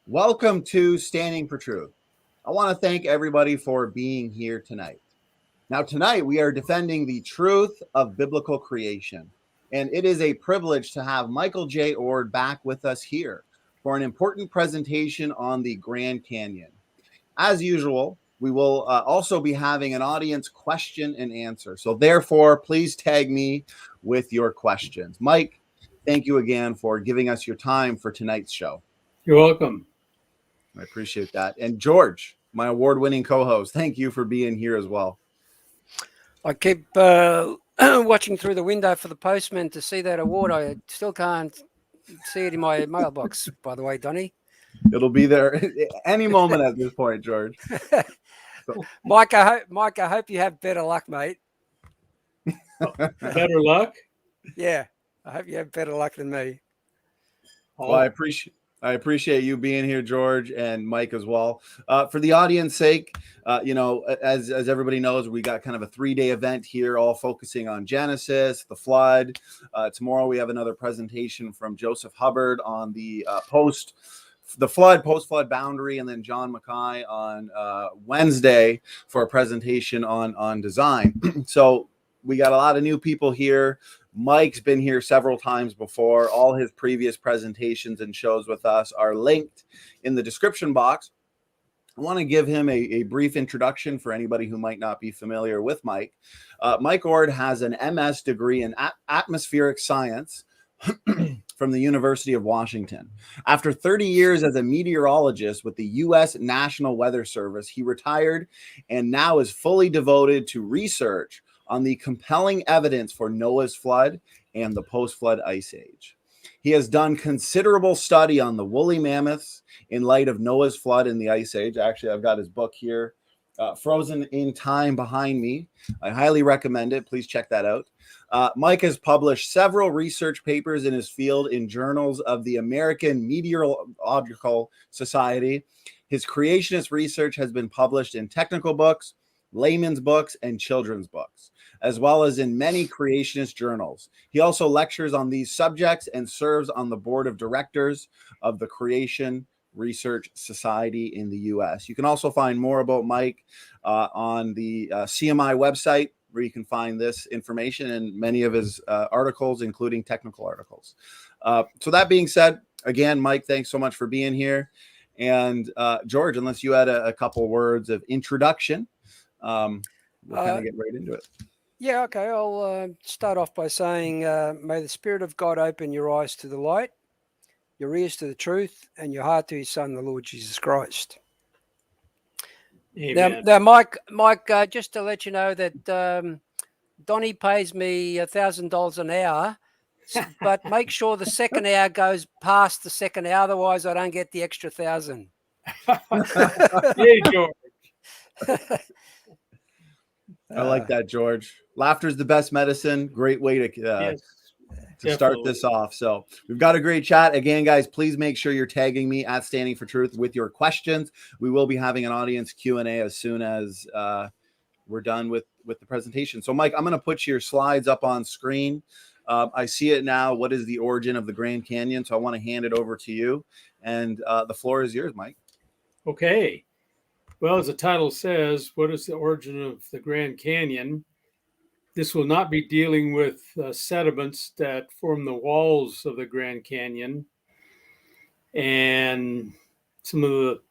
Welcome to Standing for Truth. I want to thank everybody for being here tonight. Now, tonight we are defending the truth of biblical creation, and it is a privilege to have Michael J. Oard back with us here for an important presentation on the Grand Canyon. As usual, we will also be having an audience question and answer. So, therefore, please tag me with your questions. Mike, thank you again for giving us your time for tonight's show. You're welcome. I appreciate that. And George, my award-winning co-host, thank you for being here as well. I keep watching through the window for the postman to see that award. I still can't see it in my mailbox, by the way, Donnie. It'll be there any moment at this point, George. So. Mike, I hope you have better luck, mate. Better luck? Yeah, I hope you have better luck than me. Well, I appreciate you being here, George, and Mike as well. For the audience sake, as everybody knows, we got kind of a 3-day event here, all focusing on Genesis, the flood. Tomorrow we have another presentation from Joseph Hubbard on the post-flood boundary, and then John Mackay on Wednesday for a presentation on design. So we got a lot of new people here. Mike's been here several times before. All his previous presentations and shows with us are linked in the description box. I want to give him a brief introduction for anybody who might not be familiar with Mike. Mike Oard has an MS degree in atmospheric science from the University of Washington. After 30 years as a meteorologist with the U.S. National Weather Service, he retired and now is fully devoted to research on the compelling evidence for Noah's flood and the post-flood ice age. He has done considerable study on the woolly mammoths in light of Noah's flood and the ice age. Actually, I've got his book here, Frozen in Time, behind me. I highly recommend it. Please check that out. Mike has published several research papers in his field in journals of the American Meteorological Society. His creationist research has been published in technical books, layman's books, and children's books, as well as in many creationist journals. He also lectures on these subjects and serves on the board of directors of the Creation Research Society in the U.S. You can also find more about Mike on the CMI website, where you can find this information and many of his articles, including technical articles. So that being said, again, Mike, thanks so much for being here. And George, unless you had a couple words of introduction, we'll kind of get right into it. Yeah, okay. I'll start off by saying, may the Spirit of God open your eyes to the light, your ears to the truth, and your heart to his Son, the Lord Jesus Christ. Amen. Now, Mike, just to let you know that Donnie pays me $1,000 an hour, but make sure the second hour goes past the second hour, otherwise I don't get the extra 1,000. Yay, George. I like that, George. Laughter is the best medicine. Great way to start this off. So we've got a great chat. Again, guys, please make sure you're tagging me at Standing for Truth with your questions. We will be having an audience Q&A as soon as we're done with the presentation. So, Mike, I'm going to put your slides up on screen. I see it now. What is the origin of the Grand Canyon? So I want to hand it over to you. And the floor is yours, Mike. Okay. Well, as the title says, what is the origin of the Grand Canyon? This will not be dealing with sediments that form the walls of the Grand Canyon and some of the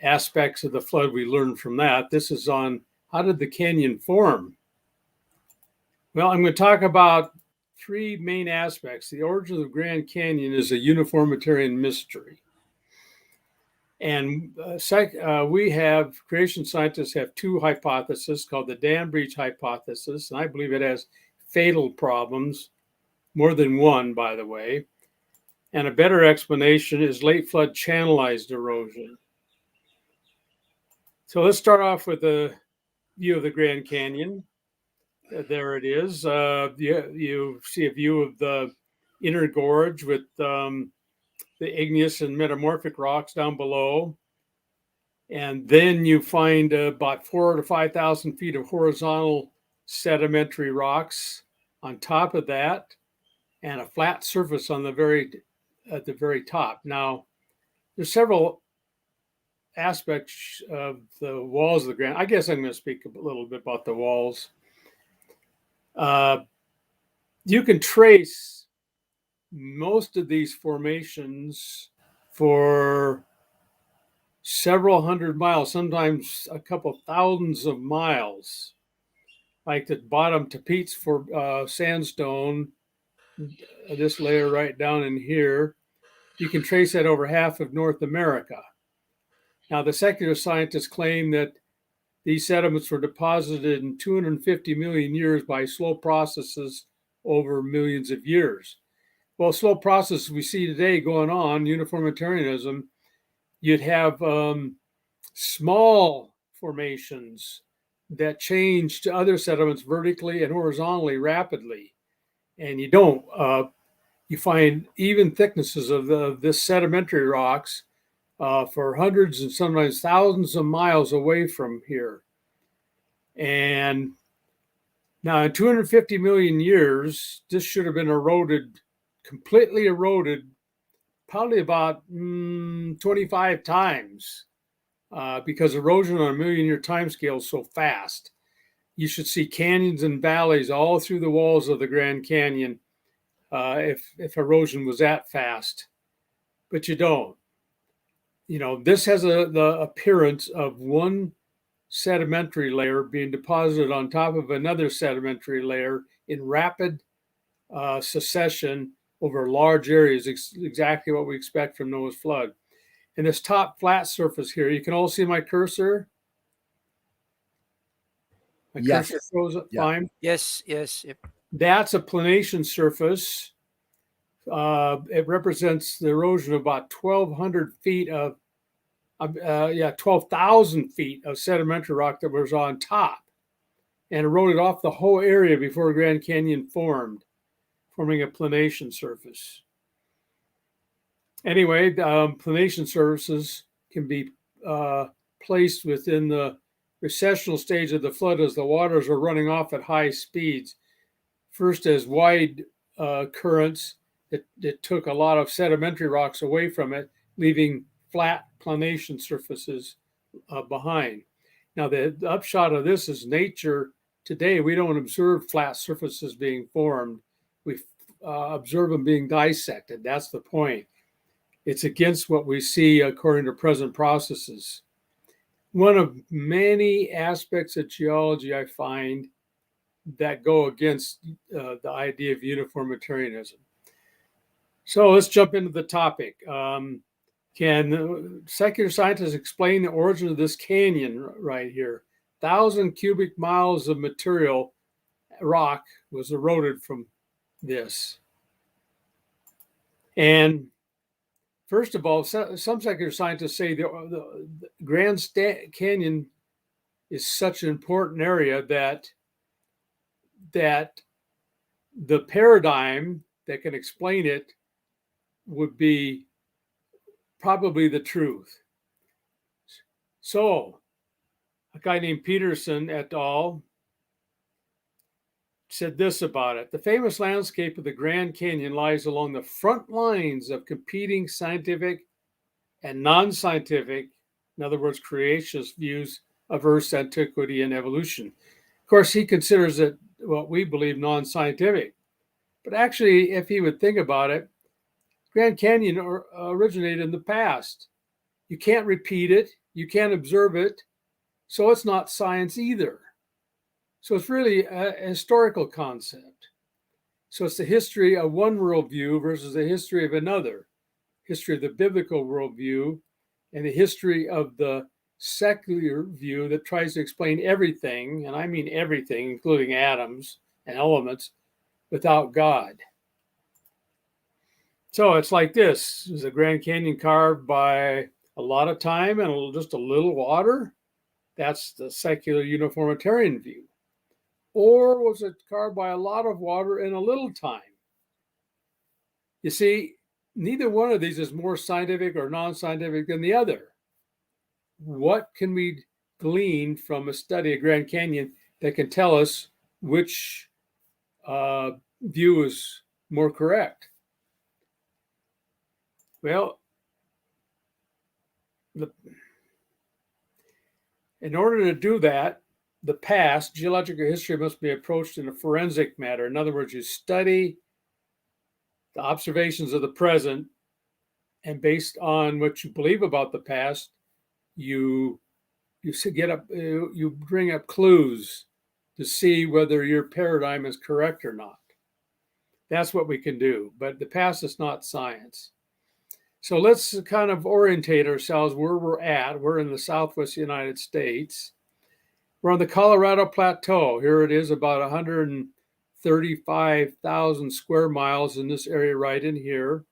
aspects of the flood we learned from that. This is on how did the canyon form? Well, I'm going to talk about 3 main aspects. The origin of the Grand Canyon is a uniformitarian mystery. And we have, creation scientists have 2 hypotheses called the dam breach hypothesis, and I believe it has fatal problems, more than one, by the way. And a better explanation is late flood channelized erosion. So let's start off with a view of the Grand Canyon. There it is. You see a view of the inner gorge with the igneous and metamorphic rocks down below. And then you find about 4,000 to 5,000 feet of horizontal sedimentary rocks on top of that, and a flat surface on at the very top. Now, there's several aspects of the walls of the Grand. I guess I'm going to speak a little bit about the walls. You can trace most of these formations for several hundred miles, sometimes a couple thousands of miles. Like the bottom tapetes for sandstone, this layer right down in here, you can trace that over half of North America. Now, the secular scientists claim that these sediments were deposited in 250 million years by slow processes over millions of years. Well, slow processes we see today going on, uniformitarianism, you'd have small formations that change to other sediments vertically and horizontally rapidly. And you don't. You find even thicknesses of this sedimentary rocks for hundreds and sometimes thousands of miles away from here. And now in 250 million years, this should have been eroded, completely eroded, probably about 25 times because erosion on a million-year time scale is so fast. You should see canyons and valleys all through the walls of the Grand Canyon if erosion was that fast, but you don't. You know, this has the appearance of one sedimentary layer being deposited on top of another sedimentary layer in rapid succession over large areas, exactly what we expect from Noah's flood. And this top flat surface here, you can all see my cursor. My Yes. cursor goes up fine. Yes, yes. Yep. That's a planation surface. It represents the erosion of about 1,200 feet of 12,000 feet of sedimentary rock that was on top and eroded off the whole area before Grand Canyon formed, forming a planation surface. Anyway, planation surfaces can be placed within the recessional stage of the flood as the waters are running off at high speeds. First as wide currents that took a lot of sedimentary rocks away from it, leaving flat planation surfaces behind. Now, the upshot of this is nature today, we don't observe flat surfaces being formed. We observe them being dissected. That's the point. It's against what we see according to present processes. One of many aspects of geology I find that go against the idea of uniformitarianism. So let's jump into the topic. Can secular scientists explain the origin of this canyon right here? 1,000 cubic miles of material, rock, was eroded from this. And first of all, some secular scientists say the Grand Canyon is such an important area that the paradigm that can explain it would be probably the truth. So, a guy named Peterson et al. Said this about it. The famous landscape of the Grand Canyon lies along the front lines of competing scientific and non-scientific, in other words, creationist views of Earth's antiquity and evolution. Of course, he considers it what we believe non-scientific. But actually, if he would think about it, Grand Canyon originated in the past. You can't repeat it. You can't observe it. So it's not science either. So it's really a historical concept. So it's the history of one worldview versus the history of another. History of the biblical worldview and the history of the secular view that tries to explain everything, and I mean everything, including atoms and elements, without God. So it's like this. Is the Grand Canyon carved by a lot of time and just a little water? That's the secular uniformitarian view. Or was it carved by a lot of water and a little time? You see, neither one of these is more scientific or non-scientific than the other. What can we glean from a study of Grand Canyon that can tell us which view is more correct? Well, In order to do that, the past, geological history must be approached in a forensic manner. In other words, you study the observations of the present, and based on what you believe about the past, you bring up clues to see whether your paradigm is correct or not. That's what we can do, but the past is not science. So let's kind of orientate ourselves where we're at. We're in the Southwest United States. We're on the Colorado Plateau. Here it is, about 135,000 square miles in this area right in here.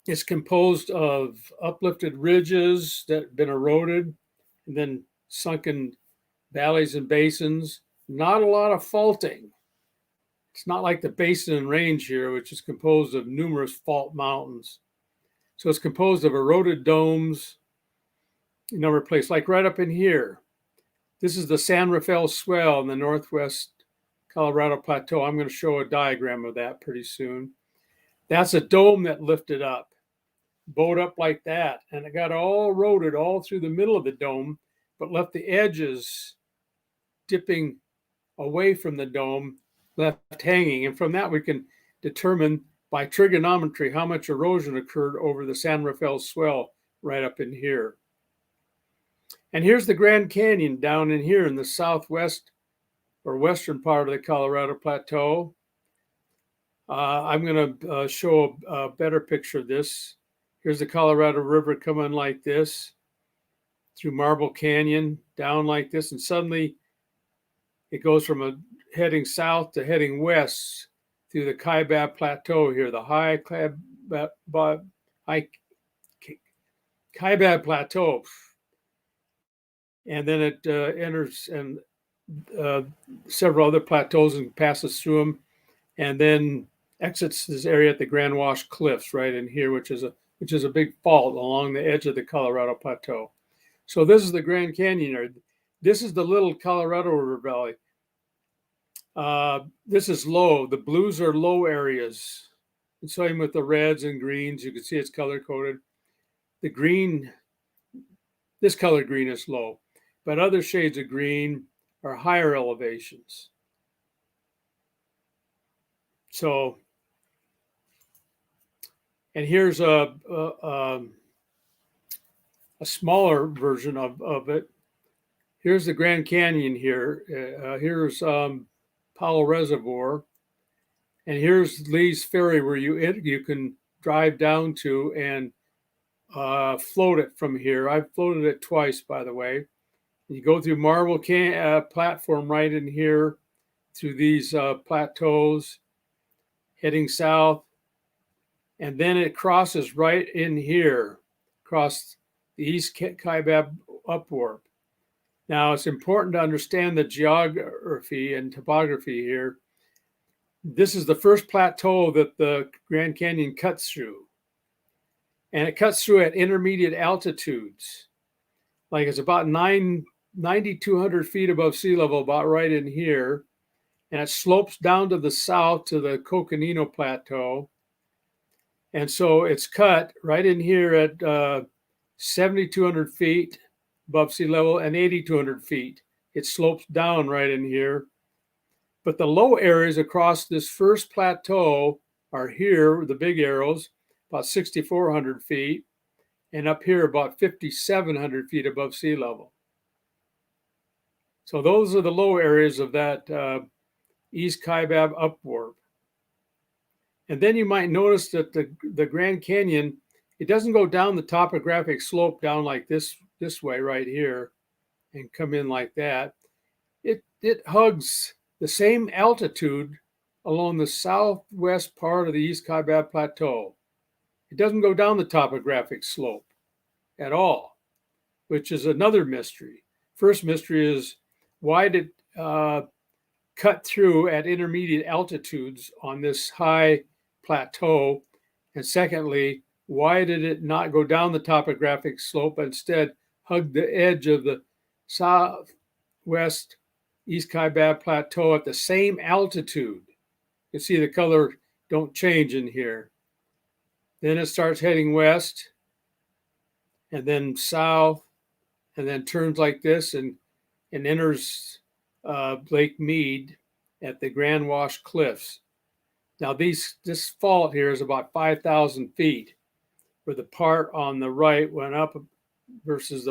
It's composed of uplifted ridges that have been eroded and then sunken valleys and basins. Not a lot of faulting. It's not like the Basin and Range here, which is composed of numerous fault mountains. So it's composed of eroded domes, a number of places, like right up in here. This is the San Rafael Swell in the northwest Colorado Plateau. I'm going to show a diagram of that pretty soon. That's a dome that lifted up, bowed up like that, and it got all eroded all through the middle of the dome, but left the edges dipping away from the dome, left hanging. And from that, we can determine by trigonometry how much erosion occurred over the San Rafael Swell right up in here. And here's the Grand Canyon down in here in the southwest or western part of the Colorado Plateau. I'm going to show a better picture of this. Here's the Colorado River coming like this through Marble Canyon, down like this, and suddenly it goes from heading south to heading west through the Kaibab Plateau here, the high Kaibab Plateau. And then it enters and several other plateaus and passes through them, and then exits this area at the Grand Wash Cliffs right in here, which is a big fault along the edge of the Colorado Plateau. So this is the Grand Canyon. This is the little Colorado River Valley. This is low. The blues are low areas. And same with the reds and greens. You can see it's color coded. The green, this color green is low, but other shades of green are higher elevations. So, and here's a smaller version of it. Here's the Grand Canyon here. Here's Powell Reservoir. And here's Lee's Ferry, where you can drive down to and float it from here. I've floated it twice, by the way. You go through Marble Platform right in here, through these plateaus, heading south. And then it crosses right in here, across the East Kaibab upwarp. Now, it's important to understand the geography and topography here. This is the first plateau that the Grand Canyon cuts through. And it cuts through at intermediate altitudes. Like it's about 9,200 feet above sea level, about right in here. And it slopes down to the south to the Coconino Plateau. And so it's cut right in here at 7,200 feet above sea level and 8,200 feet. It slopes down right in here. But the low areas across this first plateau are here, the big arrows, about 6,400 feet, and up here about 5,700 feet above sea level. So those are the low areas of that East Kaibab upwarp. And then you might notice that the Grand Canyon, it doesn't go down the topographic slope down like this way right here and come in like that. It hugs the same altitude along the southwest part of the East Kaibab Plateau. It doesn't go down the topographic slope at all, which is another mystery. First mystery is, why did it cut through at intermediate altitudes on this high plateau? And secondly, why did it not go down the topographic slope, but instead hug the edge of the southwest East Kaibab Plateau at the same altitude? You see the color don't change in here. Then it starts heading west and then south and then turns like this and enters Lake Mead at the Grand Wash Cliffs. Now this fault here is about 5,000 feet, where the part on the right went up versus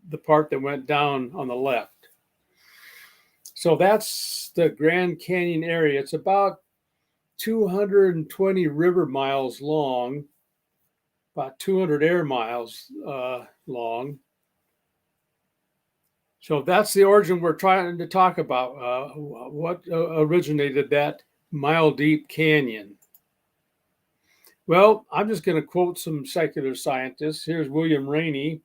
the part that went down on the left. So that's the Grand Canyon area. It's about 220 river miles long, about 200 air miles long. So that's the origin we're trying to talk about. What originated that mile-deep canyon? Well, I'm just going to quote some secular scientists. Here's William Rainey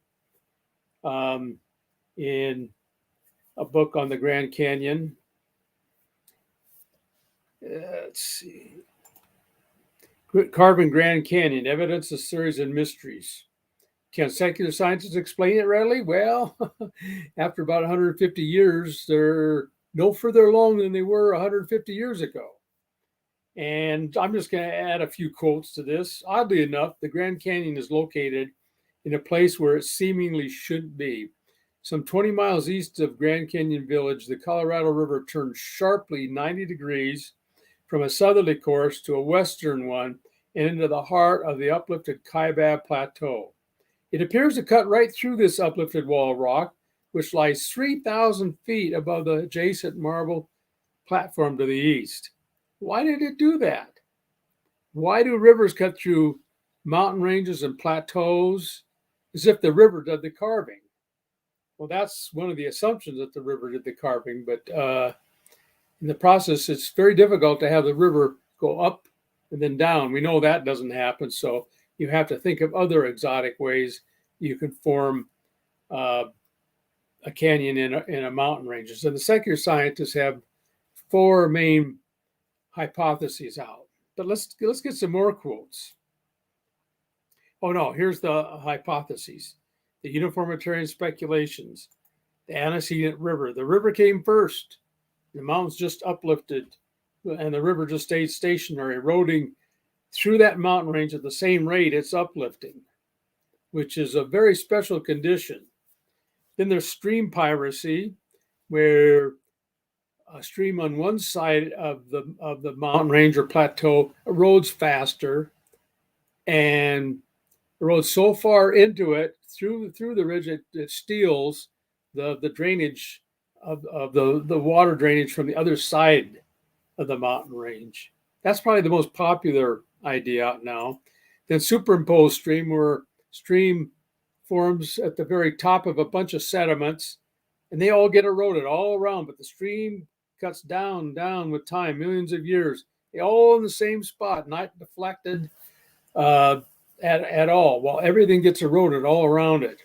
in a book on the Grand Canyon. Let's see. Carving Grand Canyon, Evidence, a Series of Mysteries. Can secular scientists explain it readily? Well, after about 150 years, they're no further along than they were 150 years ago. And I'm just going to add a few quotes to this. Oddly enough, the Grand Canyon is located in a place where it seemingly shouldn't be. Some 20 miles east of Grand Canyon Village, the Colorado River turns sharply 90 degrees from a southerly course to a western one and into the heart of the uplifted Kaibab Plateau. It appears to cut right through this uplifted wall of rock, which lies 3,000 feet above the adjacent marble platform to the east. Why did it do that? Why do rivers cut through mountain ranges and plateaus as if the river did the carving? Well, that's one of the assumptions, that the river did the carving, but in the process, it's very difficult to have the river go up and then down. We know that doesn't happen, so you have to think of other exotic ways you can form a canyon in a mountain ranges. And the secular scientists have 4 main hypotheses out. But let's get some more quotes. Oh no, here's the hypotheses. The uniformitarian speculations, the antecedent river. The river came first. The mountains just uplifted, and the river just stayed stationary, eroding through that mountain range at the same rate it's uplifting, which is a very special condition. Then there's stream piracy, where a stream on one side of the mountain range or plateau erodes faster and erodes so far into it through the ridge it steals the drainage of the water drainage from the other side of the mountain range. That's probably the most popular idea out now. Then superimposed stream, where stream forms at the very top of a bunch of sediments, and they all get eroded all around, but the stream cuts down with time, millions of years. They all in the same spot, not deflected at all, while everything gets eroded all around it.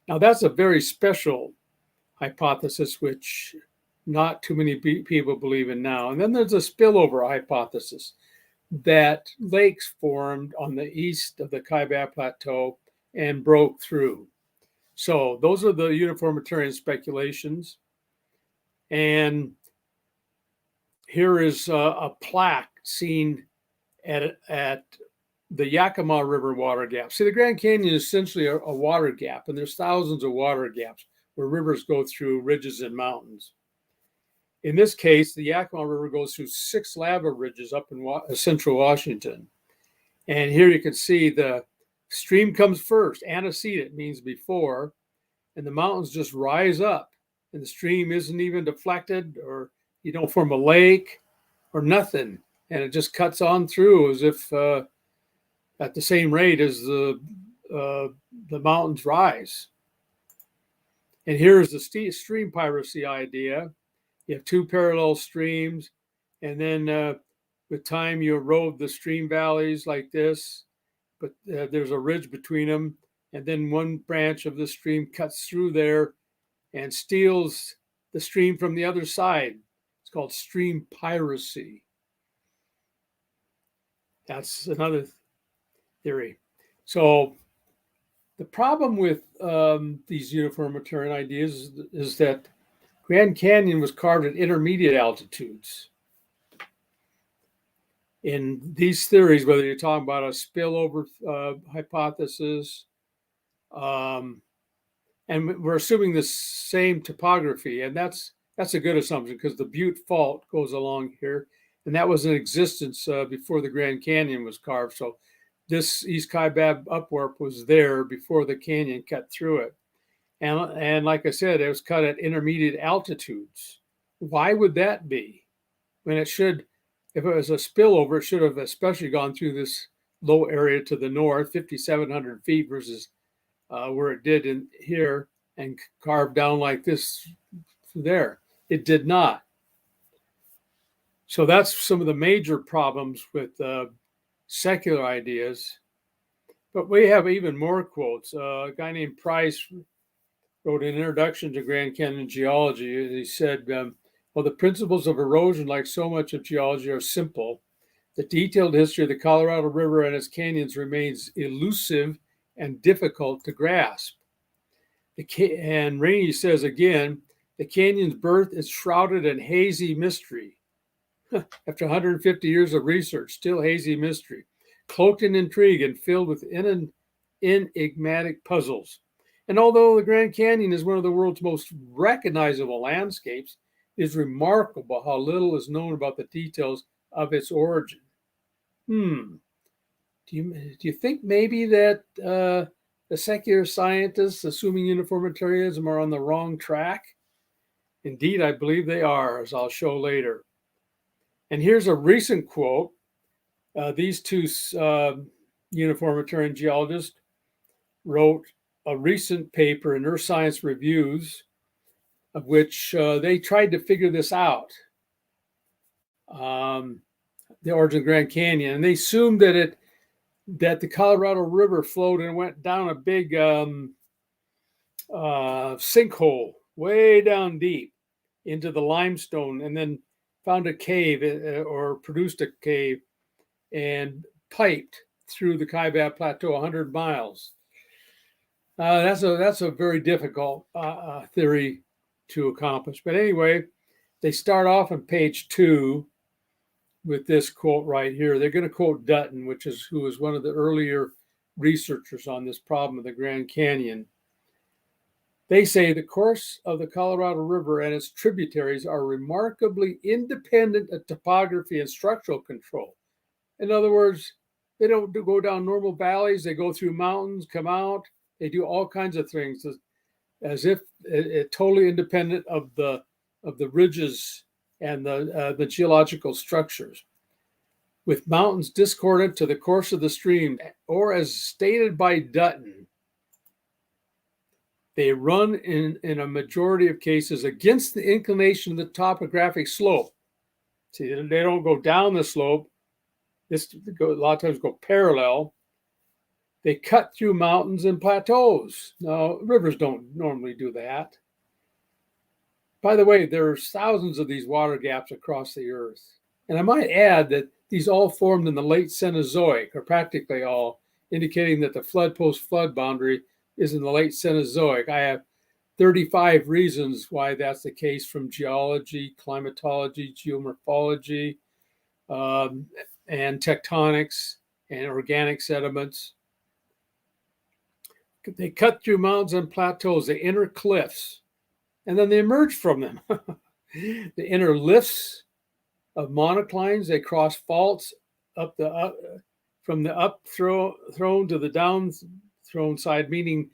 Now that's a very special hypothesis, which not too many people believe in now. And then there's a spillover hypothesis that lakes formed on the east of the Kaibab Plateau and broke through. So those are the uniformitarian speculations. And here is a plaque seen at the Yakima River water gap. See, the Grand Canyon is essentially a water gap, and there's thousands of water gaps where rivers go through ridges and mountains. In this case, the Yakima River goes through 6 lava ridges up in central Washington. And here you can see the stream comes first. Antecedent means before, and the mountains just rise up, and the stream isn't even deflected, or you don't form a lake or nothing, and it just cuts on through as if at the same rate as the mountains rise. And here's the stream piracy idea. You have 2 parallel streams, and then with time you erode the stream valleys like this, but there's a ridge between them, and then one branch of the stream cuts through there and steals the stream from the other side. It's called stream piracy. That's another theory. So the problem with these uniformitarian ideas is that Grand Canyon was carved at intermediate altitudes. In these theories, whether you're talking about a spillover hypothesis, and we're assuming the same topography, and that's a good assumption because the Butte Fault goes along here, and that was in existence before the Grand Canyon was carved. So this East Kaibab upwarp was there before the canyon cut through it. And like I said, it was cut at intermediate altitudes. Why would that be? When it should, if it was a spillover, it should have especially gone through this low area to the north, 5,700 feet versus where it did in here, and carved down like this there. It did not. So that's some of the major problems with secular ideas. But we have even more quotes. A guy named Price wrote an introduction to Grand Canyon geology. He said, well, the principles of erosion, like so much of geology, are simple. The detailed history of the Colorado River and its canyons remains elusive and difficult to grasp. And Rainey says again, the canyon's birth is shrouded in hazy mystery. After 150 years of research, still hazy mystery, cloaked in intrigue and filled with enigmatic puzzles. And although the Grand Canyon is one of the world's most recognizable landscapes, it is remarkable how little is known about the details of its origin. Do you think maybe that the secular scientists, assuming uniformitarianism, are on the wrong track? Indeed, I believe they are, as I'll show later. And here's a recent quote. These two uniformitarian geologists wrote a recent paper in Earth Science Reviews, of which they tried to figure this out, the origin of the Grand Canyon. And they assumed that the Colorado River flowed and went down a big sinkhole way down deep into the limestone, and then found a cave or produced a cave and piped through the Kaibab Plateau 100 miles. That's a very difficult theory to accomplish. But anyway, they start off on page 2 with this quote right here. They're going to quote Dutton, who was one of the earlier researchers on this problem of the Grand Canyon. They say the course of the Colorado River and its tributaries are remarkably independent of topography and structural control. In other words, they don't go down normal valleys. They go through mountains, come out. They do all kinds of things as if it totally independent of the ridges and the geological structures. With mountains discordant to the course of the stream, or as stated by Dutton, they run in a majority of cases against the inclination of the topographic slope. See, they don't go down the slope. A lot of times go parallel. They cut through mountains and plateaus. Now, rivers don't normally do that. By the way, there's thousands of these water gaps across the earth. And I might add that these all formed in the late Cenozoic, or practically all, indicating that the flood post-flood boundary is in the late Cenozoic. I have 35 reasons why that's the case, from geology, climatology, geomorphology, and tectonics and organic sediments. They cut through mountains and plateaus. They enter cliffs, and then they emerge from them. They enter lifts of monoclines. They cross faults from the up thrown to the down thrown side, meaning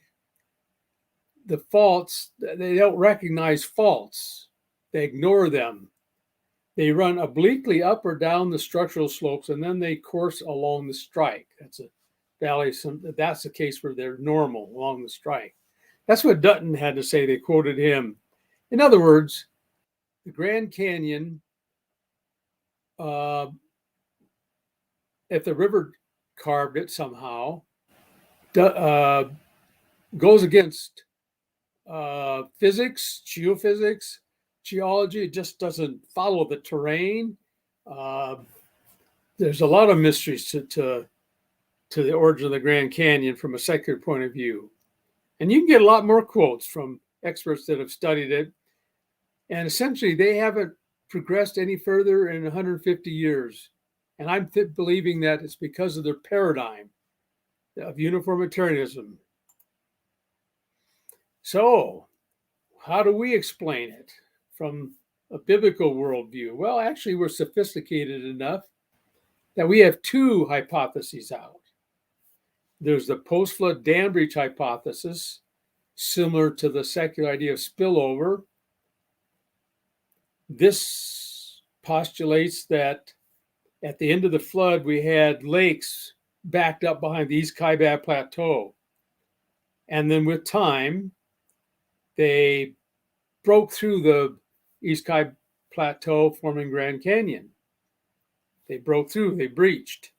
the faults, they don't recognize faults. They ignore them. They run obliquely up or down the structural slopes, and then they course along the strike. That's a valley. That's the case where they're normal along the strike. That's what Dutton had to say. They quoted him. In other words, the Grand Canyon, if the river carved it somehow, goes against physics, geophysics, geology. It just doesn't follow the terrain. There's a lot of mysteries to the origin of the Grand Canyon from a secular point of view. And you can get a lot more quotes from experts that have studied it. And essentially, they haven't progressed any further in 150 years. And I'm believing that it's because of their paradigm of uniformitarianism. So, how do we explain it from a biblical worldview? Well, actually, we're sophisticated enough that we have two hypotheses out. There's the post-flood dam breach hypothesis, similar to the secular idea of spillover. This postulates that at the end of the flood, we had lakes backed up behind the East Kaibab Plateau. And then with time, they broke through the East Kaibab Plateau, forming Grand Canyon. They broke through, they breached.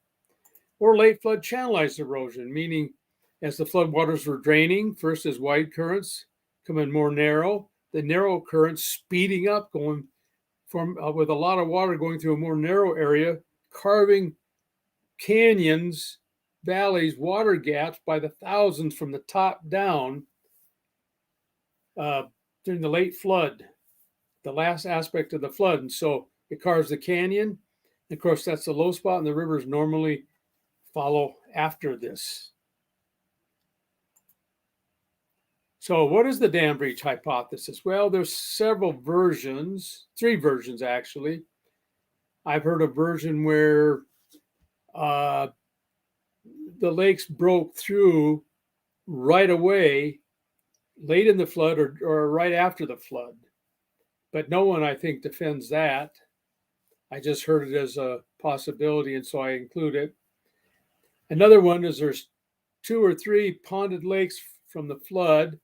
Or late flood channelized erosion, meaning as the floodwaters were draining, first as wide currents coming more narrow, the narrow currents speeding up, going from with a lot of water going through a more narrow area, carving canyons, valleys, water gaps by the thousands from the top down during the late flood, the last aspect of the flood. And so it carves the canyon. And of course, that's the low spot, and the rivers normally follow after this. So what is the dam breach hypothesis? Well, there's several versions, 3 versions actually. I've heard a version where the lakes broke through right away, late in the flood or right after the flood. But no one, I think, defends that. I just heard it as a possibility, and so I include it. Another one is there's 2 or 3 ponded lakes from the flood.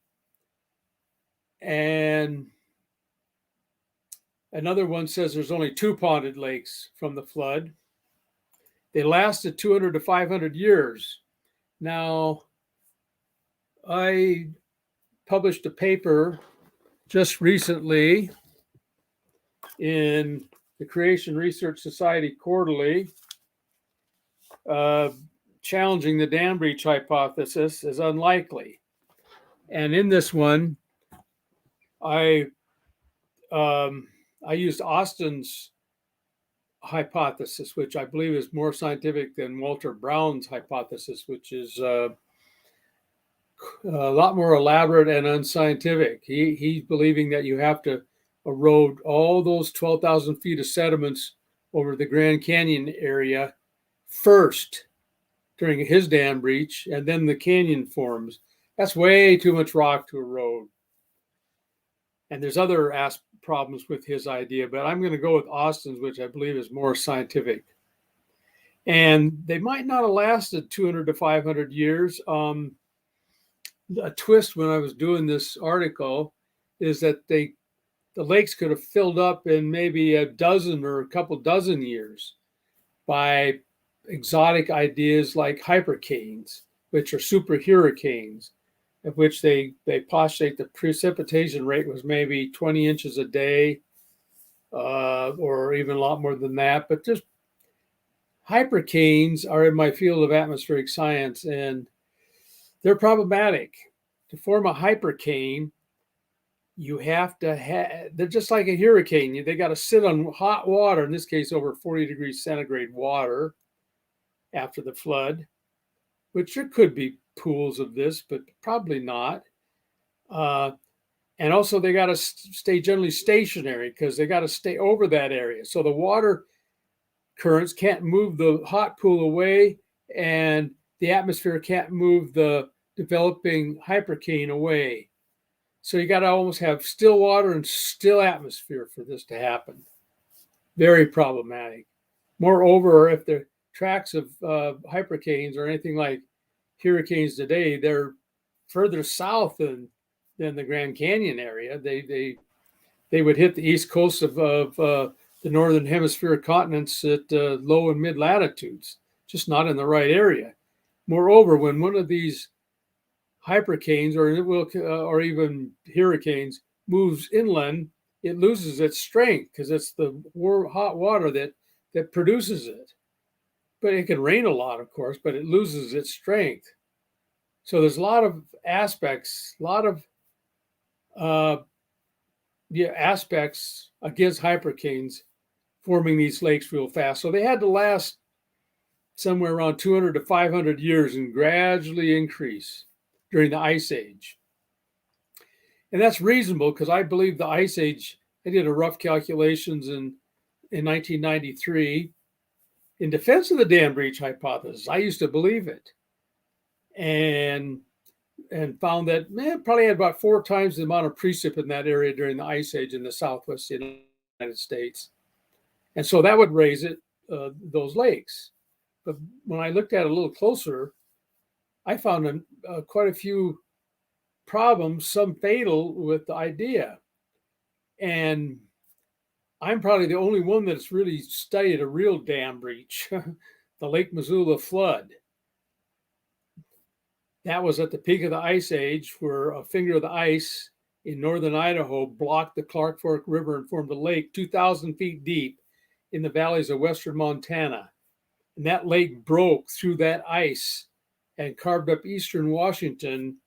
And another one says there's only 2 ponded lakes from the flood. They lasted 200 to 500 years. Now, I published a paper just recently in the Creation Research Society Quarterly, challenging the dam breach hypothesis as unlikely. And in this one, I used Austin's hypothesis, which I believe is more scientific than Walter Brown's hypothesis, which is a lot more elaborate and unscientific. He's believing that you have to erode all those 12,000 feet of sediments over the Grand Canyon area first during his dam breach, and then the canyon forms. That's way too much rock to erode. And there's other problems with his idea, but I'm going to go with Austin's, which I believe is more scientific. And they might not have lasted 200 to 500 years. A twist when I was doing this article is that the lakes could have filled up in maybe a dozen or a couple dozen years by exotic ideas like hypercanes, which are super hurricanes, of which they postulate the precipitation rate was maybe 20 inches a day, or even a lot more than that. But just hypercanes are in my field of atmospheric science, and they're problematic. To form a hypercane, you have to have, they're just like a hurricane. They got to sit on hot water, in this case over 40 degrees centigrade water after the flood, which there could be pools of this, but probably not. And also they got to stay generally stationary because they got to stay over that area. So the water currents can't move the hot pool away, and the atmosphere can't move the developing hypercane away. So you got to almost have still water and still atmosphere for this to happen. Very problematic. Moreover, if the tracks of hypercanes are anything like hurricanes today, they're further south than the Grand Canyon area. They would hit the east coast of the northern hemisphere continents at low and mid latitudes, just not in the right area. Moreover, when one of these hypercanes or even hurricanes moves inland, it loses its strength because it's the hot water that produces it. But it can rain a lot, of course, but it loses its strength. So there's a lot of aspects, aspects against hypercanes forming these lakes real fast. So they had to last somewhere around 200 to 500 years and gradually increase during the Ice Age. And that's reasonable because I believe the ice age, I did a rough calculations in 1993 in defense of the dam breach hypothesis. I used to believe it. And found that probably had about 4 times the amount of precip in that area during the ice age in the Southwest United States. And so that would raise it, those lakes. But when I looked at it a little closer, I found quite a few problems, some fatal, with the idea. And I'm probably the only one that's really studied a real dam breach, the Lake Missoula flood. That was at the peak of the ice age, where a finger of the ice in northern Idaho blocked the Clark Fork River and formed a lake 2,000 feet deep in the valleys of western Montana. And that lake broke through that ice and carved up eastern Washington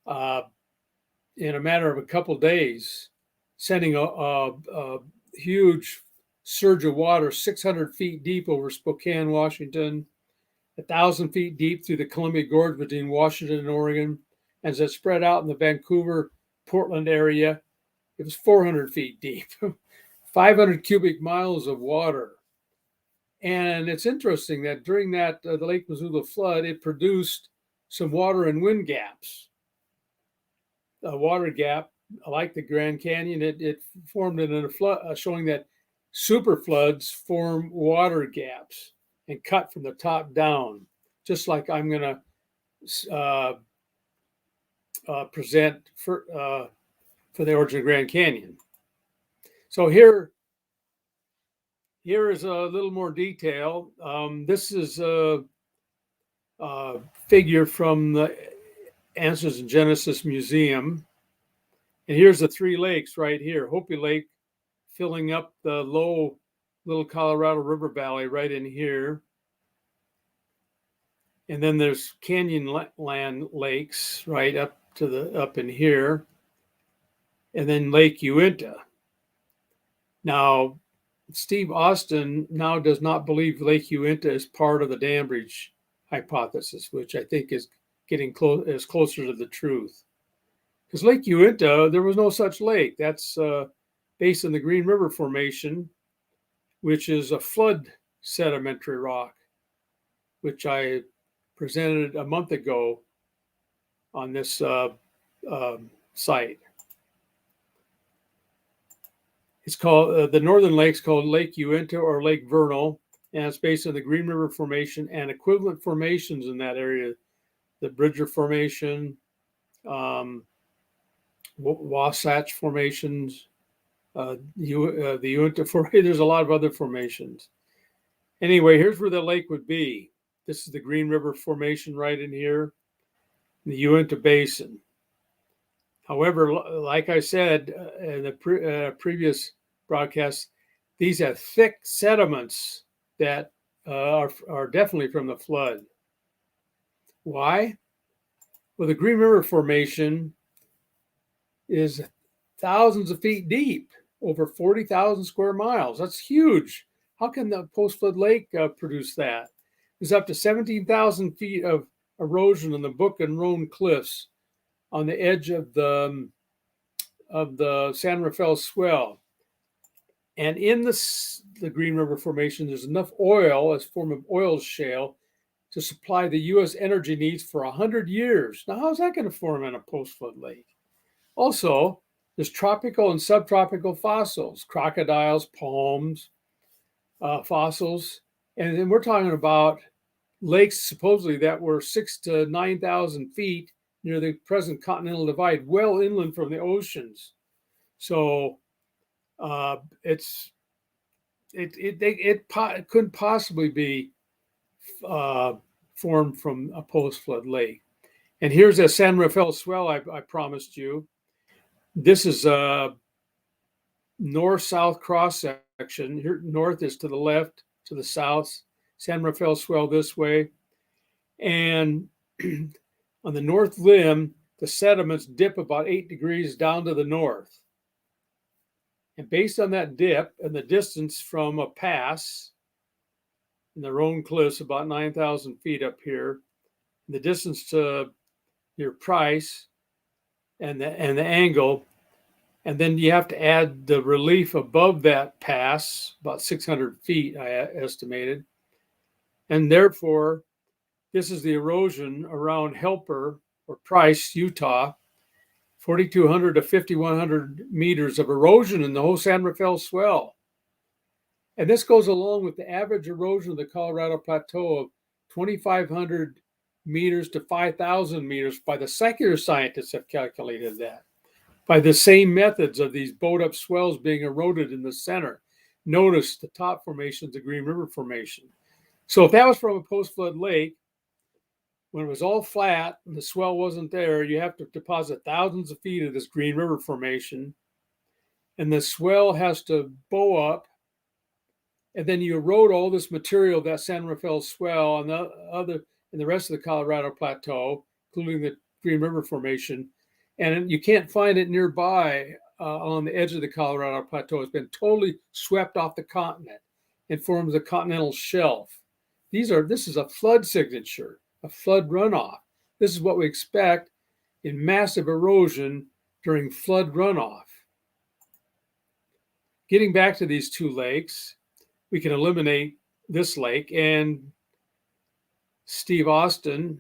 in a matter of a couple of days, sending a huge surge of water 600 feet deep over Spokane, Washington, 1,000 feet deep through the Columbia Gorge between Washington and Oregon. As it spread out in the Vancouver, Portland area, it was 400 feet deep, 500 cubic miles of water. And it's interesting that during that, the Lake Missoula flood, it produced some water and wind gaps. A water gap, like the Grand Canyon, it formed in a flood, showing that super floods form water gaps and cut from the top down, just like I'm going to present for the origin of Grand Canyon. So here is a little more detail. This is a figure from the Answers in Genesis Museum. And here's the 3 lakes right here. Hopi Lake filling up the low little Colorado River Valley right in here. And then there's Canyonland lakes right up in here. And then Lake Uinta. Now, Steve Austin now does not believe Lake Uinta is part of the dam breach hypothesis, which I think is getting closer to the truth. Because Lake Uinta, there was no such lake. That's based in the Green River Formation, which is a flood sedimentary rock, which I presented a month ago on this site. It's called, the northern lake's called Lake Uinta or Lake Vernal, and it's based in the Green River Formation and equivalent formations in that area, the Bridger Formation, Wasatch Formations, the Uinta Formation. There's a lot of other formations. Anyway, here's where the lake would be. This is the Green River Formation right in here, the Uinta Basin. However, like I said in the previous broadcast, these have thick sediments that are definitely from the flood. Why? Well, the Green River Formation is thousands of feet deep, over 40,000 square miles. That's huge. How can the post-flood lake produce that? There's up to 17,000 feet of erosion on the Book and Roan cliffs on the edge of the San Rafael swell. And in the Green River Formation, there's enough oil as a form of oil shale to supply the U.S. energy needs for 100 years. Now, how's that going to form in a post-flood lake? Also, there's tropical and subtropical fossils, crocodiles, palms, fossils. And then we're talking about lakes supposedly that were 6,000 to 9,000 feet near the present continental divide, well inland from the oceans. So it couldn't possibly be formed from a post-flood lake. And here's a San Rafael swell I promised you. This is a north-south cross section. Here, north is to the left, to the south. San Rafael swell this way. And on the north limb, the sediments dip about 8 degrees down to the north. And based on that dip and the distance from a pass in the Roan Cliffs, about 9,000 feet up here, the distance to your Price, and the angle. And then you have to add the relief above that pass, about 600 feet, I estimated. And therefore, this is the erosion around Helper or Price, Utah, 4,200 to 5,100 meters of erosion in the whole San Rafael swell. And this goes along with the average erosion of the Colorado Plateau of 2,500 meters to 5,000 meters. By the secular scientists have calculated that, by the same methods of these bowed-up swells being eroded in the center. Notice the top formation is the Green River Formation. So if that was from a post-flood lake, when it was all flat and the swell wasn't there, you have to deposit thousands of feet of this Green River Formation, and the swell has to bow up, and then you erode all this material, that San Rafael swell and the rest of the Colorado Plateau, including the Green River Formation, and you can't find it nearby on the edge of the Colorado Plateau. It's been totally swept off the continent and forms a continental shelf. This is a flood signature, a flood runoff. This is what we expect in massive erosion during flood runoff. Getting back to these two lakes, we can eliminate this lake, and Steve Austin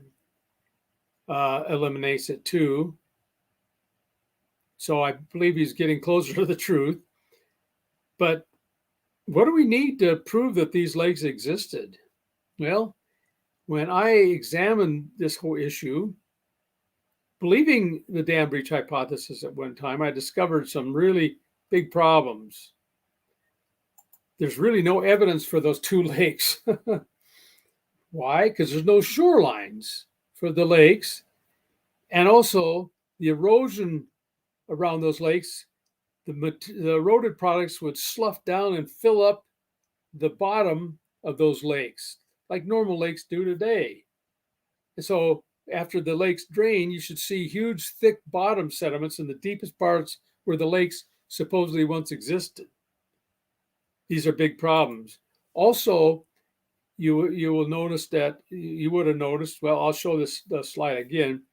eliminates it too. So I believe he's getting closer to the truth. But what do we need to prove that these lakes existed? Well, when I examined this whole issue, believing the dam breach hypothesis at one time, I discovered some really big problems. There's really no evidence for those two lakes. Why? Because there's no shorelines for the lakes. And also the erosion around those lakes, the eroded products would slough down and fill up the bottom of those lakes, like normal lakes do today. And so after the lakes drain, you should see huge, thick bottom sediments in the deepest parts where the lakes supposedly once existed. These are big problems. Also, you will notice that, you would have noticed, well, I'll show this the slide again.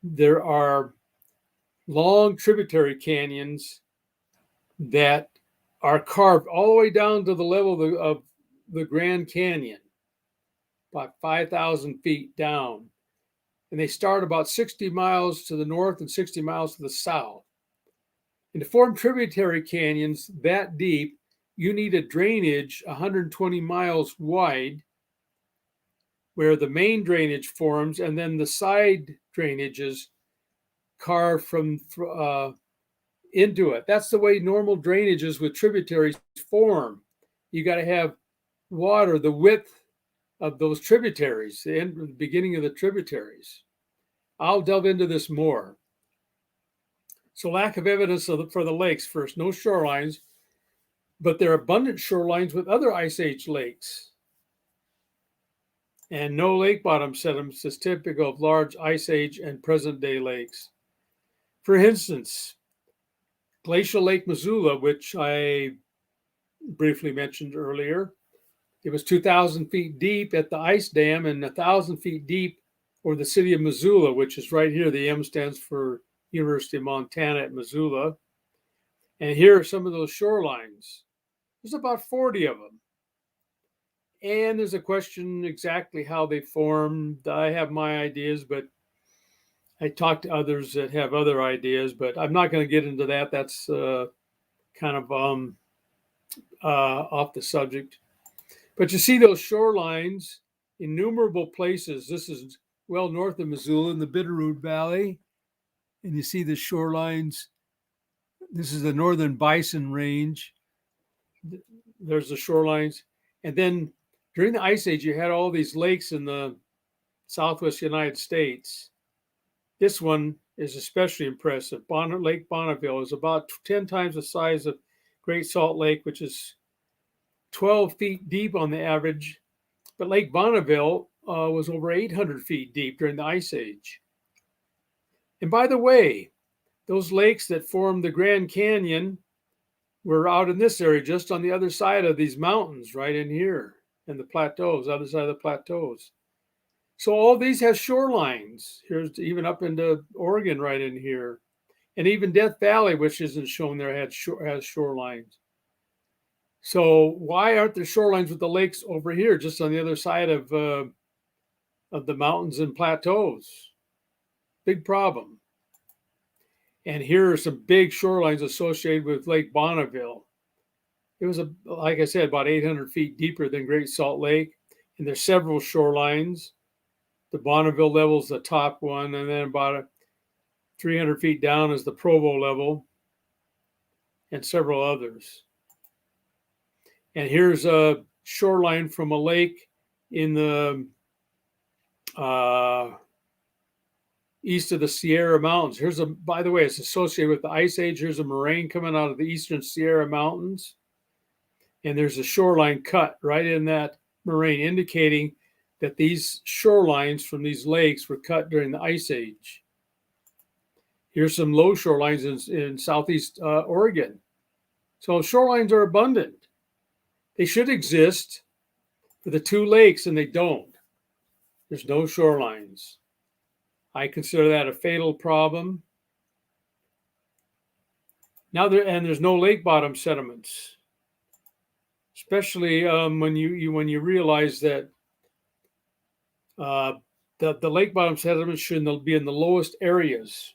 There are long tributary canyons that are carved all the way down to the level of the Grand Canyon, about 5,000 feet down. And they start about 60 miles to the north and 60 miles to the south. And to form tributary canyons that deep, you need a drainage 120 miles wide, where the main drainage forms and then the side drainages carved from into it. That's the way normal drainages with tributaries form. You got to have water the width of those tributaries, the beginning of the tributaries. I'll delve into this more. So lack of evidence for the lakes. First, no shorelines, but there are abundant shorelines with other ice age lakes. And no lake bottom sediments is typical of large ice age and present day lakes. For instance, Glacial Lake Missoula, which I briefly mentioned earlier, it was 2,000 feet deep at the ice dam and 1,000 feet deep over the city of Missoula, which is right here. The M stands for University of Montana at Missoula. And here are some of those shorelines. There's about 40 of them. And there's a question exactly how they formed. I have my ideas, but I talked to others that have other ideas, but I'm not going to get into that. That's kind of off the subject. But you see those shorelines, innumerable places. This is well north of Missoula in the Bitterroot Valley. And you see the shorelines. This is the Northern Bison Range. There's the shorelines. And then during the Ice Age, you had all these lakes in the Southwest United States. This one is especially impressive. Lake Bonneville is about 10 times the size of Great Salt Lake, which is 12 feet deep on the average. But Lake Bonneville was over 800 feet deep during the Ice Age. And by the way, those lakes that formed the Grand Canyon were out in this area, just on the other side of these mountains, right in here, and the plateaus, other side of the plateaus. So all these have shorelines. Here's even up into Oregon right in here. And even Death Valley, which isn't shown there, has shorelines. So why aren't there shorelines with the lakes over here, just on the other side of the mountains and plateaus? Big problem. And here are some big shorelines associated with Lake Bonneville. It was, like I said, about 800 feet deeper than Great Salt Lake. And there's several shorelines. The Bonneville level is the top one, and then about 300 feet down is the Provo level, and several others. And here's a shoreline from a lake in the east of the Sierra Mountains. Here's by the way, it's associated with the Ice Age. Here's a moraine coming out of the eastern Sierra Mountains. And there's a shoreline cut right in that moraine, indicating that these shorelines from these lakes were cut during the Ice Age. Here's some low shorelines in southeast Oregon. So shorelines are abundant. They should exist for the two lakes, and they don't. There's no shorelines. I consider that a fatal problem. Now there's no lake bottom sediments, especially when you realize that the lake bottom sediments should be in the lowest areas.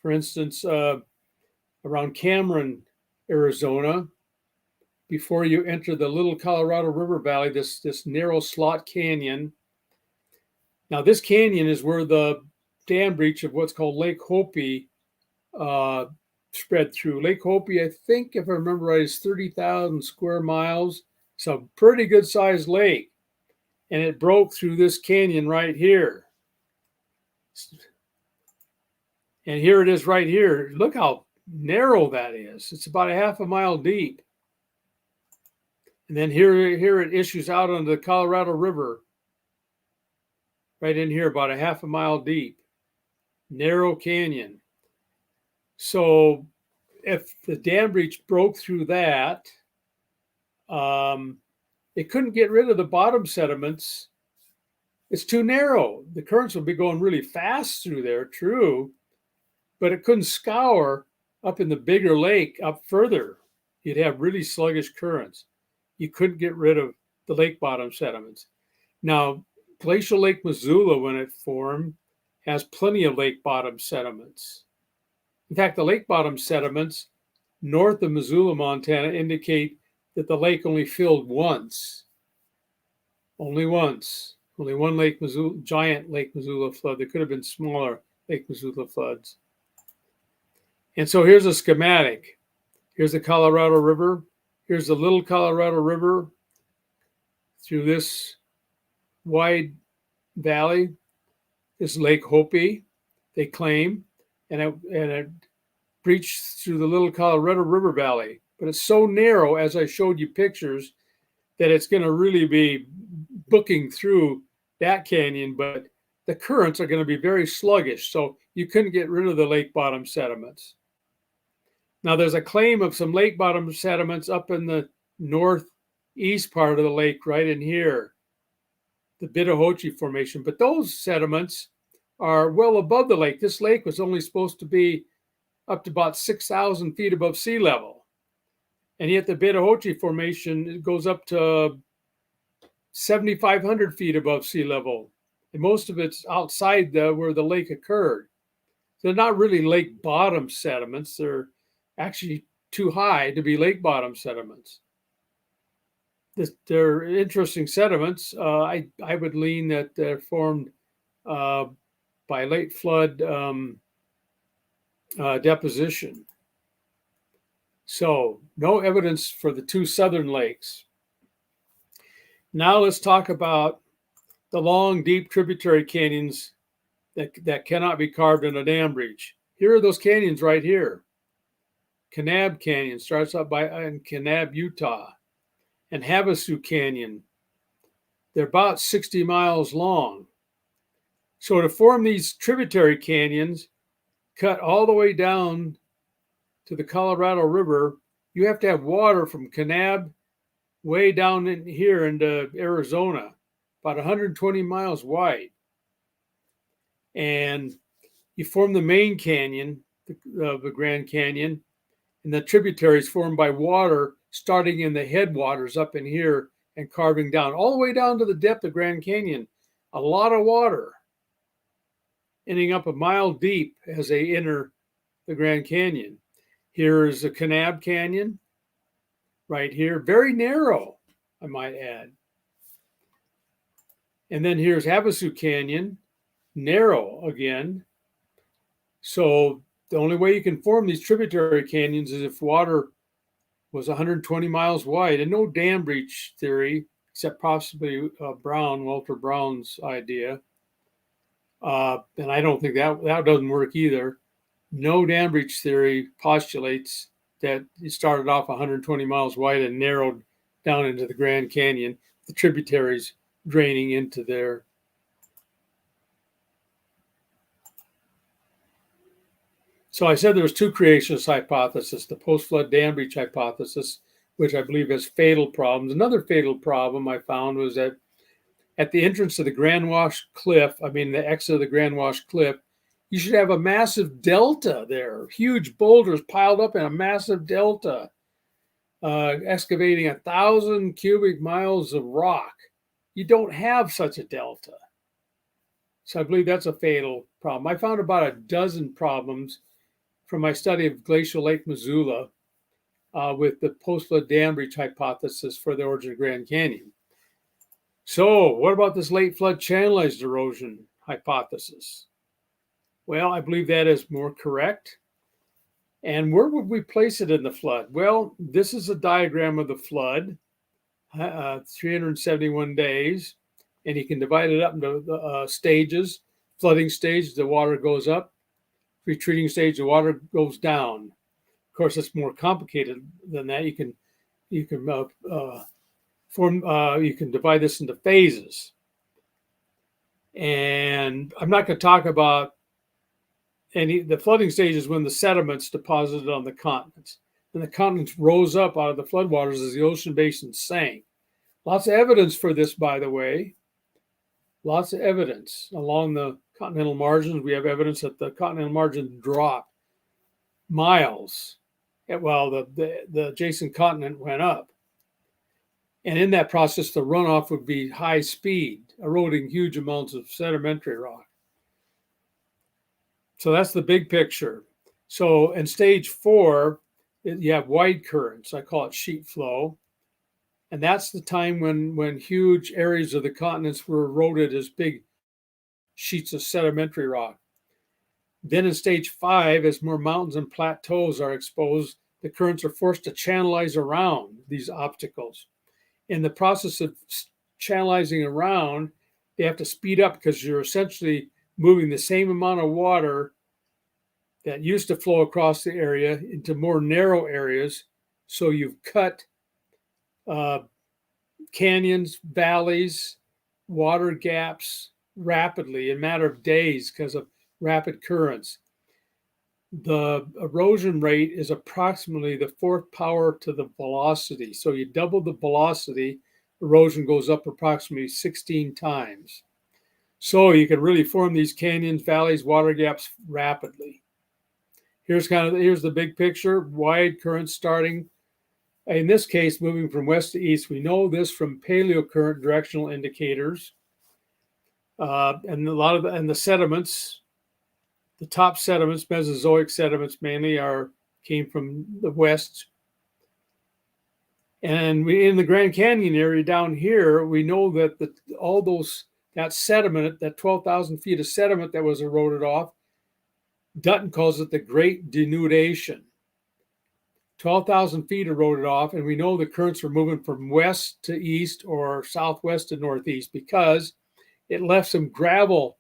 For instance, around Cameron, Arizona, before you enter the Little Colorado River Valley, this narrow slot canyon. Now, this canyon is where the dam breach of what's called Lake Hopi spread through. Lake Hopi, I think, if I remember right, is 30,000 square miles. It's a pretty good sized lake. And it broke through this canyon right here. And here it is right here. Look how narrow that is. It's about a half a mile deep. And then here it issues out onto the Colorado River. Right in here, about a half a mile deep. Narrow canyon. So if the dam breach broke through that, it couldn't get rid of the bottom sediments. It's too narrow. The currents would be going really fast through there, true, but it couldn't scour up in the bigger lake up further. You'd have really sluggish currents. You couldn't get rid of the lake bottom sediments. Now, Glacial Lake Missoula, when it formed, has plenty of lake bottom sediments. In fact, the lake bottom sediments north of Missoula, Montana, indicate that the lake only filled once. Only once. Only one Lake Missoula, giant Lake Missoula flood. There could have been smaller Lake Missoula floods. And so here's a schematic. Here's the Colorado River. Here's the Little Colorado River through this wide valley. This Lake Hopi, they claim, and it breached through the Little Colorado River Valley. But it's so narrow, as I showed you pictures, that it's going to really be booking through that canyon, but the currents are going to be very sluggish, so you couldn't get rid of the lake bottom sediments. Now, there's a claim of some lake bottom sediments up in the northeast part of the lake, right in here, the Bitahoche Formation, but those sediments are well above the lake. This lake was only supposed to be up to about 6,000 feet above sea level. And yet the Bitahoche Formation goes up to 7,500 feet above sea level. And most of it's outside where the lake occurred. They're not really lake bottom sediments. They're actually too high to be lake bottom sediments. They're interesting sediments. I would lean that they're formed by late flood deposition. So no evidence for the two southern lakes. Now let's talk about the long, deep tributary canyons that cannot be carved in a dam breach. Here are those canyons right here. Kanab Canyon starts up in Kanab, Utah, and Havasu Canyon. They're about 60 miles long. So to form these tributary canyons, cut all the way down to the Colorado River, you have to have water from Kanab way down in here into Arizona, about 120 miles wide. and you form the main canyon of the Grand Canyon, and the tributaries formed by water starting in the headwaters up in here and carving down all the way down to the depth of Grand Canyon. A lot of water ending up a mile deep as they enter the Grand Canyon. Here is the Kanab Canyon right here, very narrow, I might add. And then here's Havasu Canyon, narrow again. So the only way you can form these tributary canyons is if water was 120 miles wide, and no dam breach theory, except possibly Walter Brown's idea. And I don't think that doesn't work either. No dam breach theory postulates that it started off 120 miles wide and narrowed down into the Grand Canyon, the tributaries draining into there. So I said there was two creationist hypotheses, the post-flood dam breach hypothesis, which I believe has fatal problems. Another fatal problem I found was that at the entrance to the Grand Wash Cliff, the exit of the Grand Wash Cliff, you should have a massive delta there, huge boulders piled up in a massive delta, excavating 1,000 cubic miles of rock. You don't have such a delta. So I believe that's a fatal problem. I found about a dozen problems from my study of glacial Lake Missoula with the post-flood dam breach hypothesis for the origin of Grand Canyon. So what about this late flood channelized erosion hypothesis? Well, I believe that is more correct. And where would we place it in the flood? Well, this is a diagram of the flood, 371 days, and you can divide it up into stages. Flooding stage, the water goes up. Retreating stage, the water goes down. Of course, it's more complicated than that. You can divide this into phases. And I'm not going to talk about the flooding stage is when the sediments deposited on the continents. And the continents rose up out of the floodwaters as the ocean basin sank. Lots of evidence for this, by the way. Lots of evidence along the continental margins. We have evidence that the continental margin dropped miles while the adjacent continent went up. And in that process, the runoff would be high speed, eroding huge amounts of sedimentary rock. So that's the big picture. So in stage 4, you have wide currents. I call it sheet flow. And that's the time when huge areas of the continents were eroded as big sheets of sedimentary rock. Then in stage 5, as more mountains and plateaus are exposed, the currents are forced to channelize around these obstacles. In the process of channelizing around, they have to speed up because you're essentially moving the same amount of water that used to flow across the area into more narrow areas. So you've cut canyons, valleys, water gaps rapidly in a matter of days because of rapid currents. The erosion rate is approximately the 4th power to the velocity. So you double the velocity, erosion goes up approximately 16 times. So you can really form these canyons, valleys, water gaps rapidly. Here's the big picture, wide currents starting. In this case, moving from west to east. We know this from paleocurrent directional indicators. And the sediments, the top sediments, Mesozoic sediments mainly, came from the west. And in the Grand Canyon area down here, we know that that sediment, that 12,000 feet of sediment that was eroded off, Dutton calls it the Great Denudation. 12,000 feet eroded off, and we know the currents were moving from west to east or southwest to northeast because it left some gravel.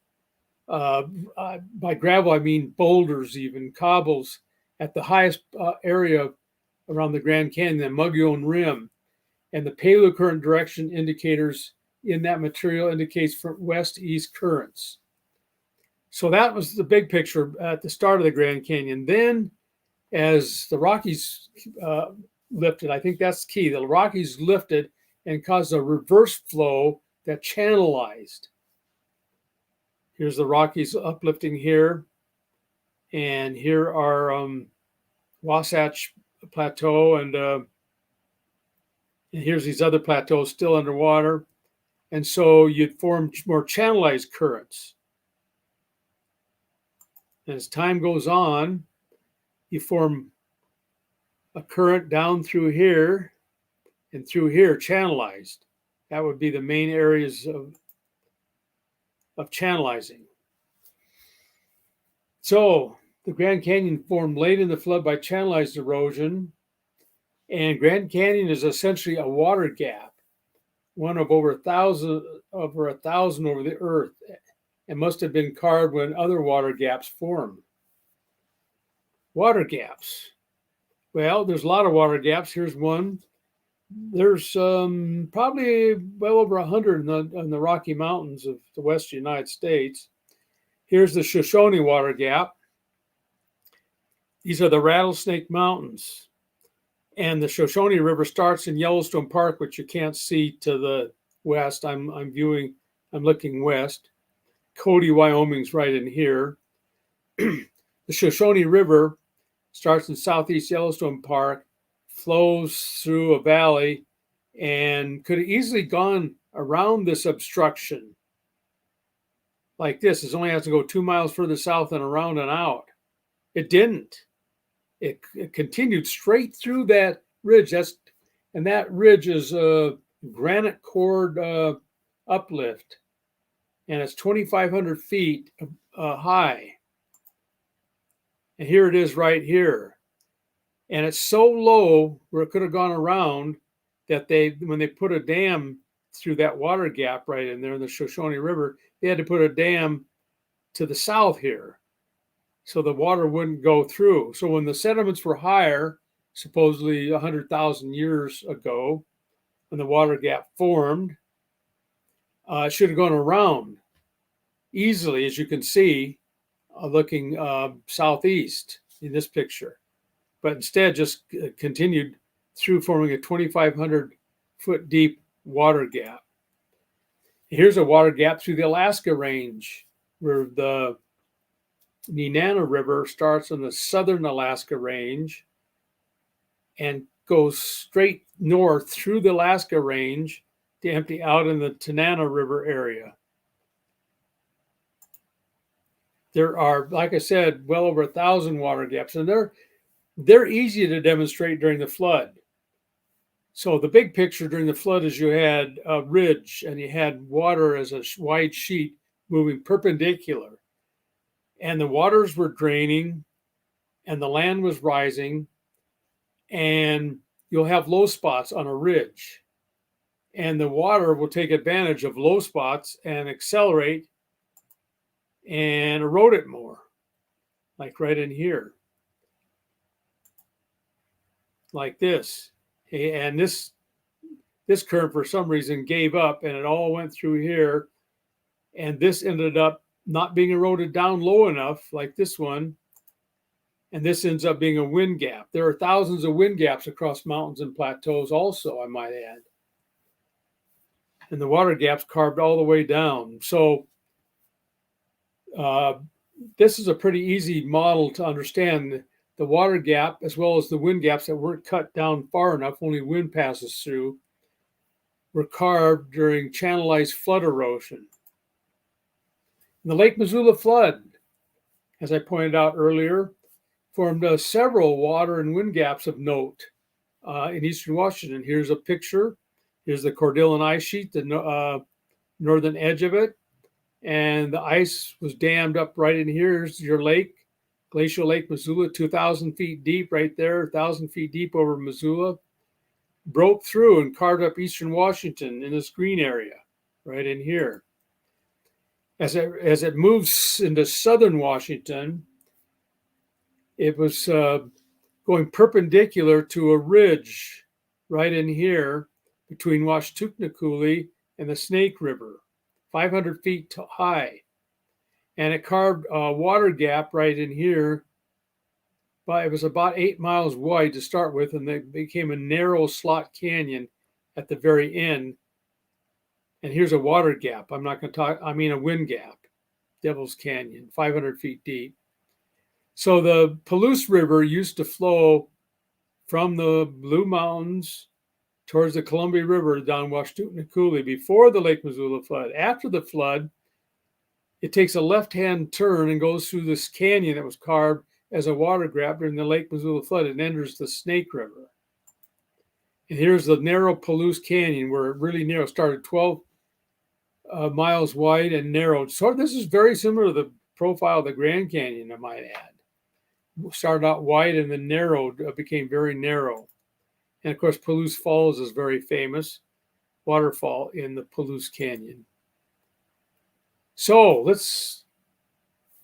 By gravel, I mean boulders, even cobbles, at the highest area around the Grand Canyon, the Mogollon Rim. And the paleocurrent direction indicators in that material indicates from west to east currents. So that was the big picture at the start of the Grand Canyon. Then, as the Rockies lifted, I think that's key. The Rockies lifted and caused a reverse flow that channelized. Here's the Rockies uplifting here. And here are Wasatch Plateau, and here's these other plateaus still underwater. And so you'd form more channelized currents. And as time goes on, you form a current down through here and through here, channelized. That would be the main areas of channelizing. So the Grand Canyon formed late in the flood by channelized erosion. And Grand Canyon is essentially a water gap, one of over a thousand over the earth, and must have been carved when other water gaps formed. Water gaps. Well, there's a lot of water gaps. Here's one. There's probably well over 100 in the Rocky Mountains of the western United States. Here's the Shoshone Water Gap. These are the Rattlesnake Mountains. And the Shoshone River starts in Yellowstone Park, which you can't see to the west. I'm looking west. Cody, Wyoming's right in here. The Shoshone River starts in southeast Yellowstone Park, flows through a valley, and could have easily gone around this obstruction like this. It only has to go 2 miles further south and around and out. It didn't. It continued straight through that ridge. And that ridge is a granite cord uplift, and it's 2,500 feet high. And here it is right here. And it's so low where it could have gone around that when they put a dam through that water gap right in there in the Shoshone River, they had to put a dam to the south here so the water wouldn't go through. So when the sediments were higher, supposedly 100,000 years ago, when the water gap formed, it should have gone around easily, as you can see, looking southeast in this picture. But instead just continued through, forming a 2,500 foot deep water gap. Here's a water gap through the Alaska Range, where the Nenana River starts on the southern Alaska Range and goes straight north through the Alaska Range to empty out in the Tanana River area. There are, like I said, well over 1,000 water gaps, and they're easy to demonstrate during the flood. So the big picture during the flood is you had a ridge and you had water as a wide sheet moving perpendicular. And the waters were draining and the land was rising, and you'll have low spots on a ridge. And the water will take advantage of low spots and accelerate and erode it more, like right in here. Like this. And this current for some reason gave up, and it all went through here, and this ended up not being eroded down low enough, like this one, and this ends up being a wind gap. There are thousands of wind gaps across mountains and plateaus also, I might add, and the water gaps carved all the way down. So this is a pretty easy model to understand. The water gap, as well as the wind gaps that weren't cut down far enough, only wind passes through, were carved during channelized flood erosion. And the Lake Missoula flood, as I pointed out earlier, formed several water and wind gaps of note in eastern Washington. Here's a picture. Here's the Cordilleran ice sheet, the northern edge of it. And the ice was dammed up right in here. Here's your lake. Glacial Lake Missoula, 2,000 feet deep right there, 1,000 feet deep over Missoula, broke through and carved up eastern Washington in this green area right in here. As it moves into southern Washington, it was going perpendicular to a ridge right in here between Washtuckna Coulee and the Snake River, 500 feet high. And it carved a water gap right in here. But it was about 8 miles wide to start with, and it became a narrow slot canyon at the very end. And here's a water gap. I'm not going to talk, I mean a wind gap. Devil's Canyon, 500 feet deep. So the Palouse River used to flow from the Blue Mountains towards the Columbia River down Washoutina Coulee before the Lake Missoula flood. After the flood, it takes a left-hand turn and goes through this canyon that was carved as a water gap during the Lake Missoula flood and enters the Snake River. And here's the narrow Palouse Canyon where it really narrow, started 12 miles wide and narrowed. So this is very similar to the profile of the Grand Canyon, I might add. Started out wide and then narrowed, became very narrow. And of course, Palouse Falls is very famous waterfall in the Palouse Canyon. So let's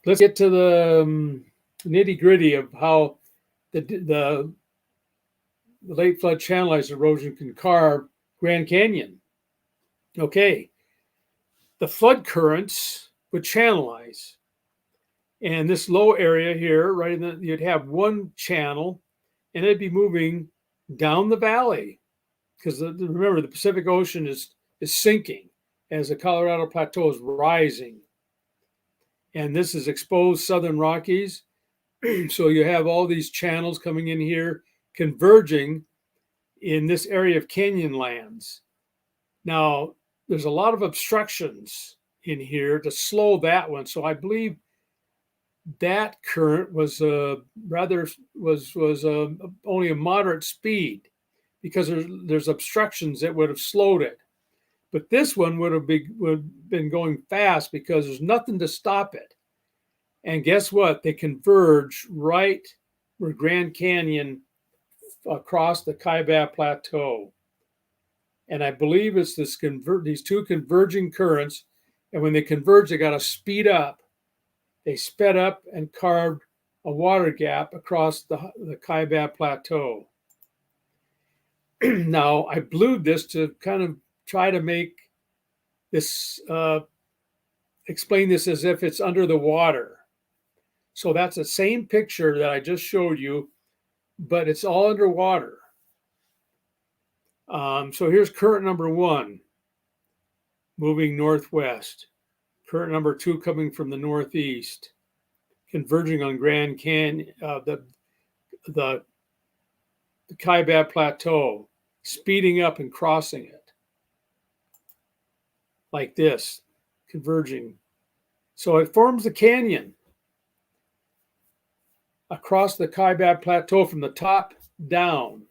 get to the nitty gritty of how the late flood channelized erosion can carve Grand Canyon. Okay, the flood currents would channelize. And this low area here, right in the, you'd have one channel and it'd be moving down the valley because remember the Pacific Ocean is sinking as the Colorado Plateau is rising. And this is exposed Southern Rockies. So you have all these channels coming in here, converging in this area of canyon lands. Now, there's a lot of obstructions in here to slow that one. So I believe that current was only a moderate speed because there's obstructions that would have slowed it. But this one would have been going fast because there's nothing to stop it. And guess what? They converge right where Grand Canyon across the Kaibab Plateau. And I believe it's these two converging currents. And when they converge, they got to speed up. They sped up and carved a water gap across the Kaibab Plateau. Now, I blued this to kind of try to make this, explain this as if it's under the water. So that's the same picture that I just showed you, but it's all underwater. So here's current number one, moving northwest. Current number two coming from the northeast, converging on Grand Canyon, the Kaibab Plateau, speeding up and crossing it. Like this, converging. So it forms a canyon across the Kaibab Plateau from the top down.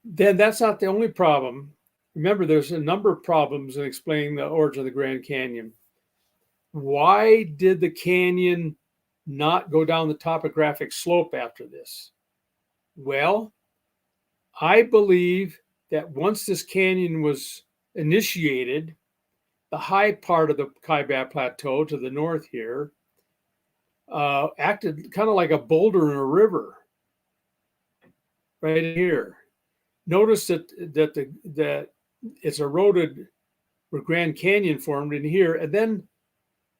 Then that's not the only problem. Remember, there's a number of problems in explaining the origin of the Grand Canyon. Why did the canyon not go down the topographic slope after this? Well, I believe that once this canyon was initiated, the high part of the Kaibab Plateau to the north here acted kind of like a boulder in a river right here. Notice that it's eroded where Grand Canyon formed in here, and then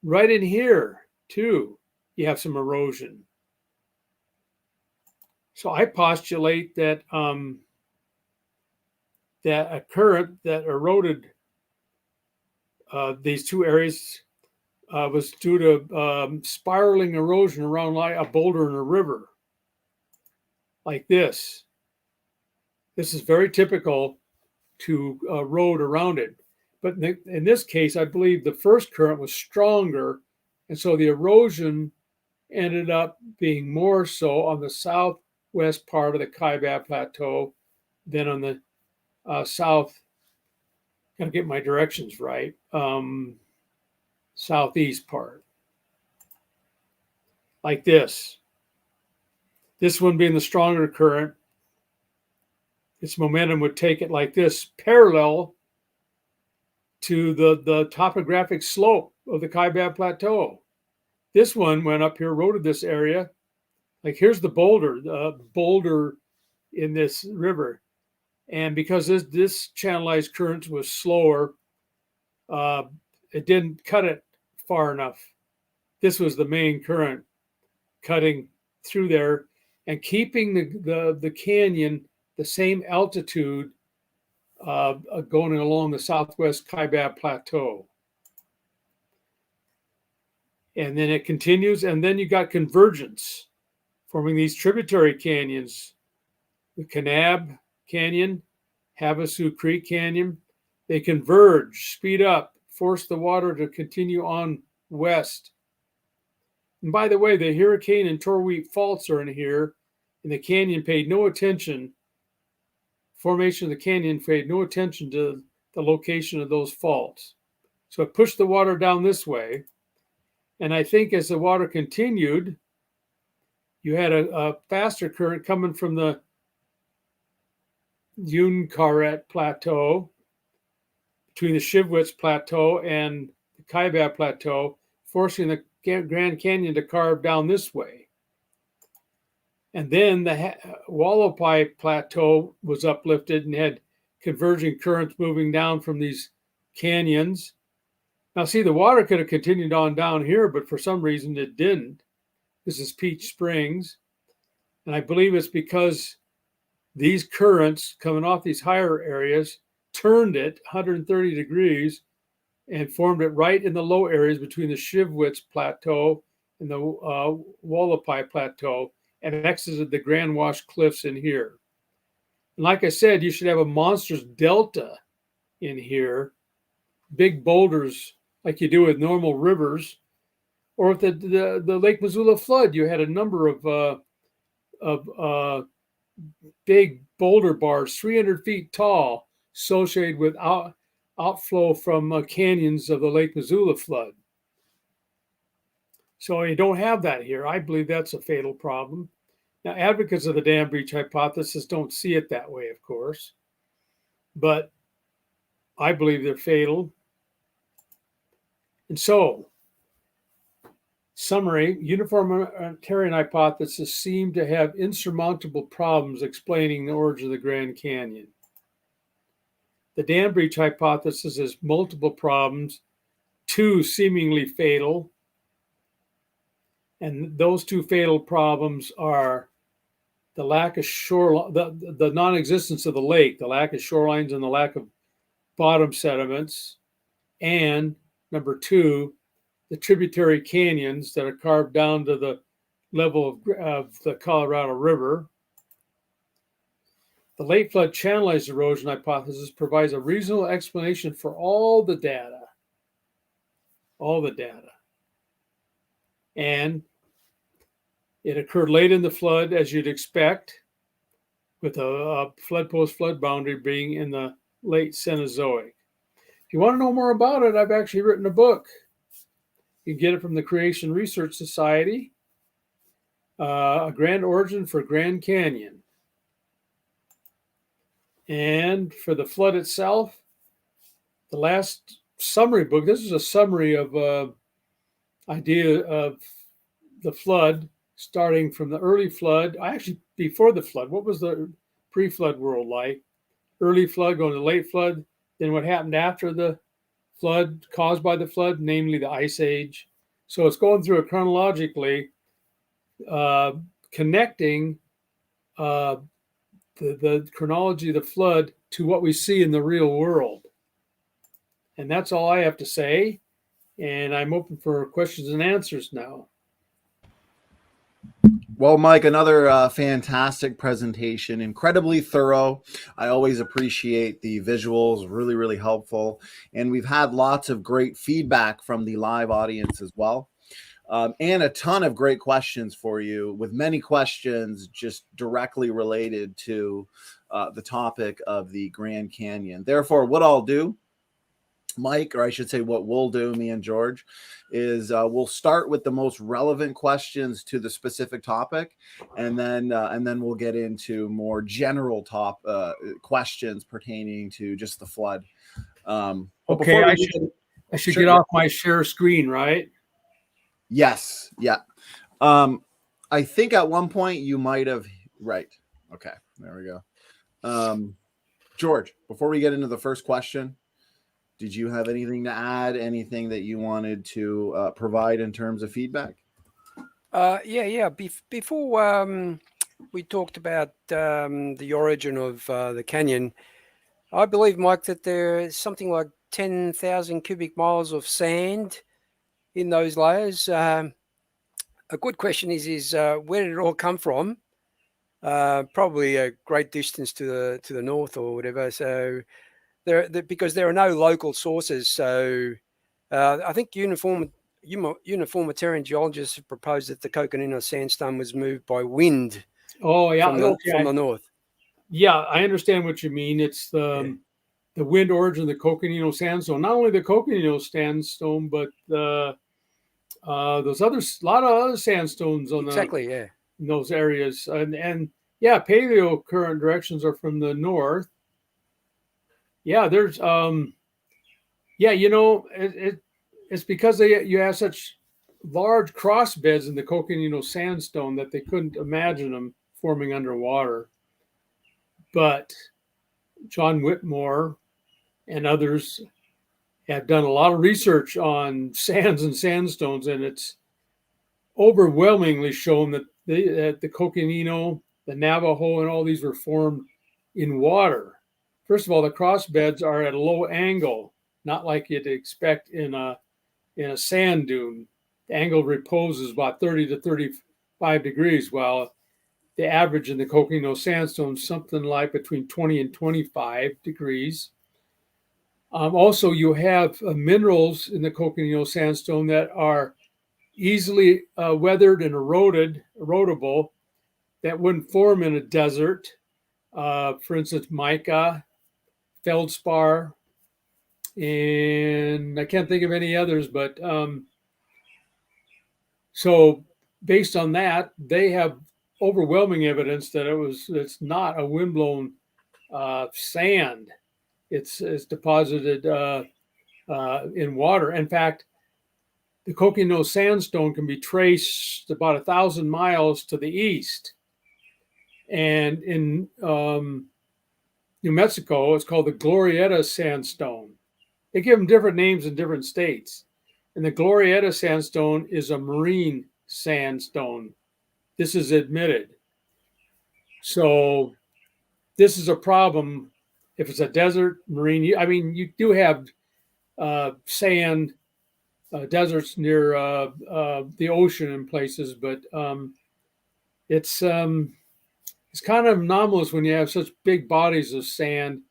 right in here too, you have some erosion. So I postulate that that a current that eroded these two areas was due to spiraling erosion around like a boulder in a river, like this. This is very typical to erode around it. But in this case, I believe the first current was stronger, and so the erosion ended up being more so on the southwest part of the Kaibab Plateau than on the south. Gotta get my directions right. Southeast part, like this. This one being the stronger current, its momentum would take it like this, parallel to the topographic slope of the Kaibab Plateau. This one went up here, eroded this area. Like here's the boulder in this river. And because this channelized current was slower, it didn't cut it far enough. This was the main current cutting through there and keeping the canyon the same altitude going along the southwest Kaibab Plateau. And then it continues, and then you got convergence, forming these tributary canyons, the Kanab Canyon, Havasu Creek Canyon. They converge, speed up, force the water to continue on west. And by the way, the Hurricane and Torwheat faults are in here, and the canyon paid no attention. Formation of the canyon paid no attention to the location of those faults. So it pushed the water down this way. And I think as the water continued, you had a faster current coming from the Uinkaret Plateau, between the Shivwitz Plateau and the Kaibab Plateau, forcing the Grand Canyon to carve down this way. And then the Wallapai Plateau was uplifted and had converging currents moving down from these canyons. Now, see, the water could have continued on down here, but for some reason it didn't. This is Peach Springs. And I believe it's because these currents coming off these higher areas turned it 130 degrees and formed it right in the low areas between the Shivwitz Plateau and the Wallapai Plateau, and exited the Grand Wash Cliffs in here. And like I said, you should have a monstrous delta in here, big boulders like you do with normal rivers. Or with the Lake Missoula flood, you had a number of big boulder bars, 300 feet tall, associated with outflow from canyons of the Lake Missoula flood. So you don't have that here. I believe that's a fatal problem. Now, advocates of the dam breach hypothesis don't see it that way, of course, but I believe they're fatal. And so, summary, uniformitarian hypothesis seem to have insurmountable problems explaining the origin of the Grand Canyon. The dam breach hypothesis has multiple problems, two seemingly fatal. And those two fatal problems are the lack of shoreline, the non-existence of the lake, the lack of shorelines and the lack of bottom sediments. And number two, the tributary canyons that are carved down to the level of the Colorado River. The late flood channelized erosion hypothesis provides a reasonable explanation for all the data. And it occurred late in the flood, as you'd expect, with a flood post-flood boundary being in the late Cenozoic. If you want to know more about it, I've actually written a book. You can get it from the Creation Research Society, A Grand Origin for Grand Canyon. And for the flood itself, the last summary book, this is a summary of idea of the flood, starting from the early flood, actually before the flood. What was the pre-flood world like? Early flood going to late flood, then what happened after the flood caused by the flood, namely the Ice Age. So it's going through it chronologically, connecting the chronology of the flood to what we see in the real world. And that's all I have to say. And I'm open for questions and answers now. Well, Mike, another fantastic presentation, incredibly thorough. I always appreciate the visuals, really, really helpful. And we've had lots of great feedback from the live audience as well. And a ton of great questions for you, with many questions just directly related to the topic of the Grand Canyon. Therefore, what I'll do, Mike, or I should say what we'll do, me and George, is we'll start with the most relevant questions to the specific topic, and then we'll get into more general questions pertaining to just the flood. Okay, I should get off my share screen, right? Yes, yeah. I think at one point you might have, right. Okay, there we go. George, before we get into the first question, did you have anything to add? Anything that you wanted to provide in terms of feedback? Yeah. Before we talked about the origin of the canyon, I believe, Mike, that there is something like 10,000 cubic miles of sand in those layers. A good question is where did it all come from? Probably a great distance to the north or whatever. So because there are no local sources. So I think uniformitarian geologists have proposed that the Coconino sandstone was moved by wind Oh yeah, from the north. Yeah, I understand what you mean. It's the wind origin of the Coconino sandstone. Not only the Coconino sandstone, but those a lot of other sandstones on in those areas. And yeah, paleo current directions are from the north. Yeah, there's it's because you have such large cross beds in the Coconino sandstone that they couldn't imagine them forming underwater. But John Whitmore and others have done a lot of research on sands and sandstones, and it's overwhelmingly shown that the Coconino, the Navajo, and all these were formed in water. First of all, the cross beds are at a low angle, not like you'd expect in a sand dune. The angle of repose is about 30 to 35 degrees, while the average in the Coconino sandstone is something like between 20 and 25 degrees. Also, you have minerals in the Coconino sandstone that are easily weathered and erodible, that wouldn't form in a desert. For instance, mica, feldspar, and I can't think of any others, but so based on that, they have overwhelming evidence that it's not a windblown sand. It's deposited in water. In fact, the Coconino sandstone can be traced about 1,000 miles to the east. And in New Mexico, it's called the Glorieta sandstone. They give them different names in different states. And the Glorieta sandstone is a marine sandstone. This is admitted. So this is a problem if it's a desert marine. I mean, you do have sand deserts near the ocean in places, but it's kind of anomalous when you have such big bodies of sand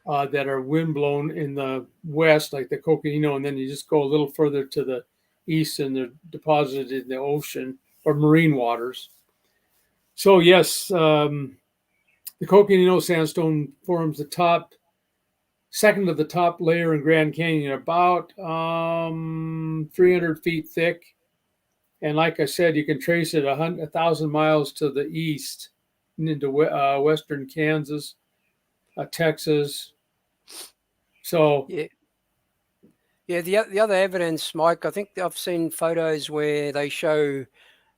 that are windblown in the west, like the Coconino, and then you just go a little further to the east and they're deposited in the ocean or marine waters. So yes, the Coconino sandstone forms the second to the top layer in Grand Canyon, about 300 feet thick. And like I said, you can trace it 1,000 miles to the east into western Kansas, Texas. So yeah. The other evidence, Mike, I think I've seen photos where they show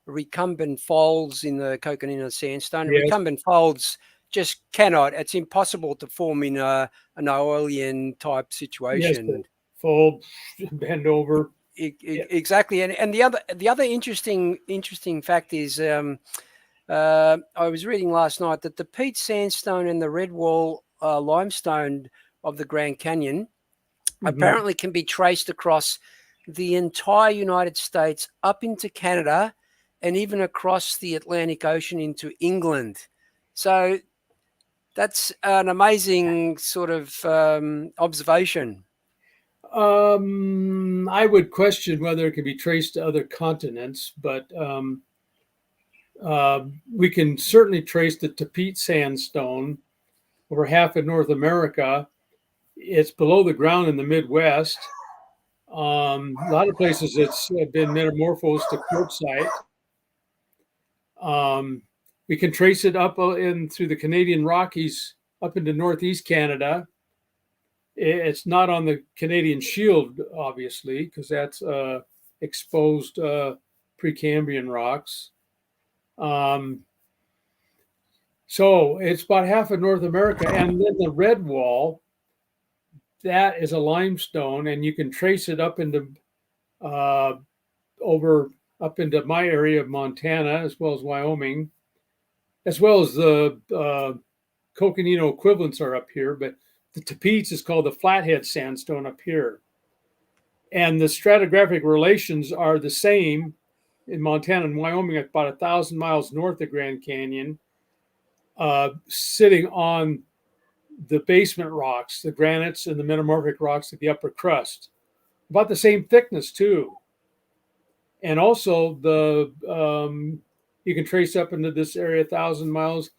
recumbent folds in the Coconino sandstone. Yes. Recumbent folds just cannot. It's impossible to form in an Aeolian type situation. Yes, fold, bend over. Exactly, and the other interesting fact is I was reading last night that the peat sandstone and the red wall limestone of the Grand Canyon apparently can be traced across the entire United States up into Canada and even across the Atlantic Ocean into England. So that's an amazing sort of observation. I would question whether it can be traced to other continents, but we can certainly trace the peat sandstone over half of North America. It's below the ground in the Midwest. A lot of places it's been metamorphosed to quartzite. We can trace it up in through the Canadian Rockies up into northeast Canada. It's not on the Canadian Shield, obviously, because that's exposed Precambrian rocks. So it's about half of North America. And then the red wall, that is a limestone, and you can trace it up into up into my area of Montana, as well as Wyoming, as well as the Coconino equivalents are up here, but the Tapeats is called the Flathead sandstone up here. And the stratigraphic relations are the same in Montana and Wyoming, at about 1,000 miles north of Grand Canyon, sitting on the basement rocks, the granites and the metamorphic rocks of the upper crust. About the same thickness, too. And also, you can trace up into this area 1,000 miles.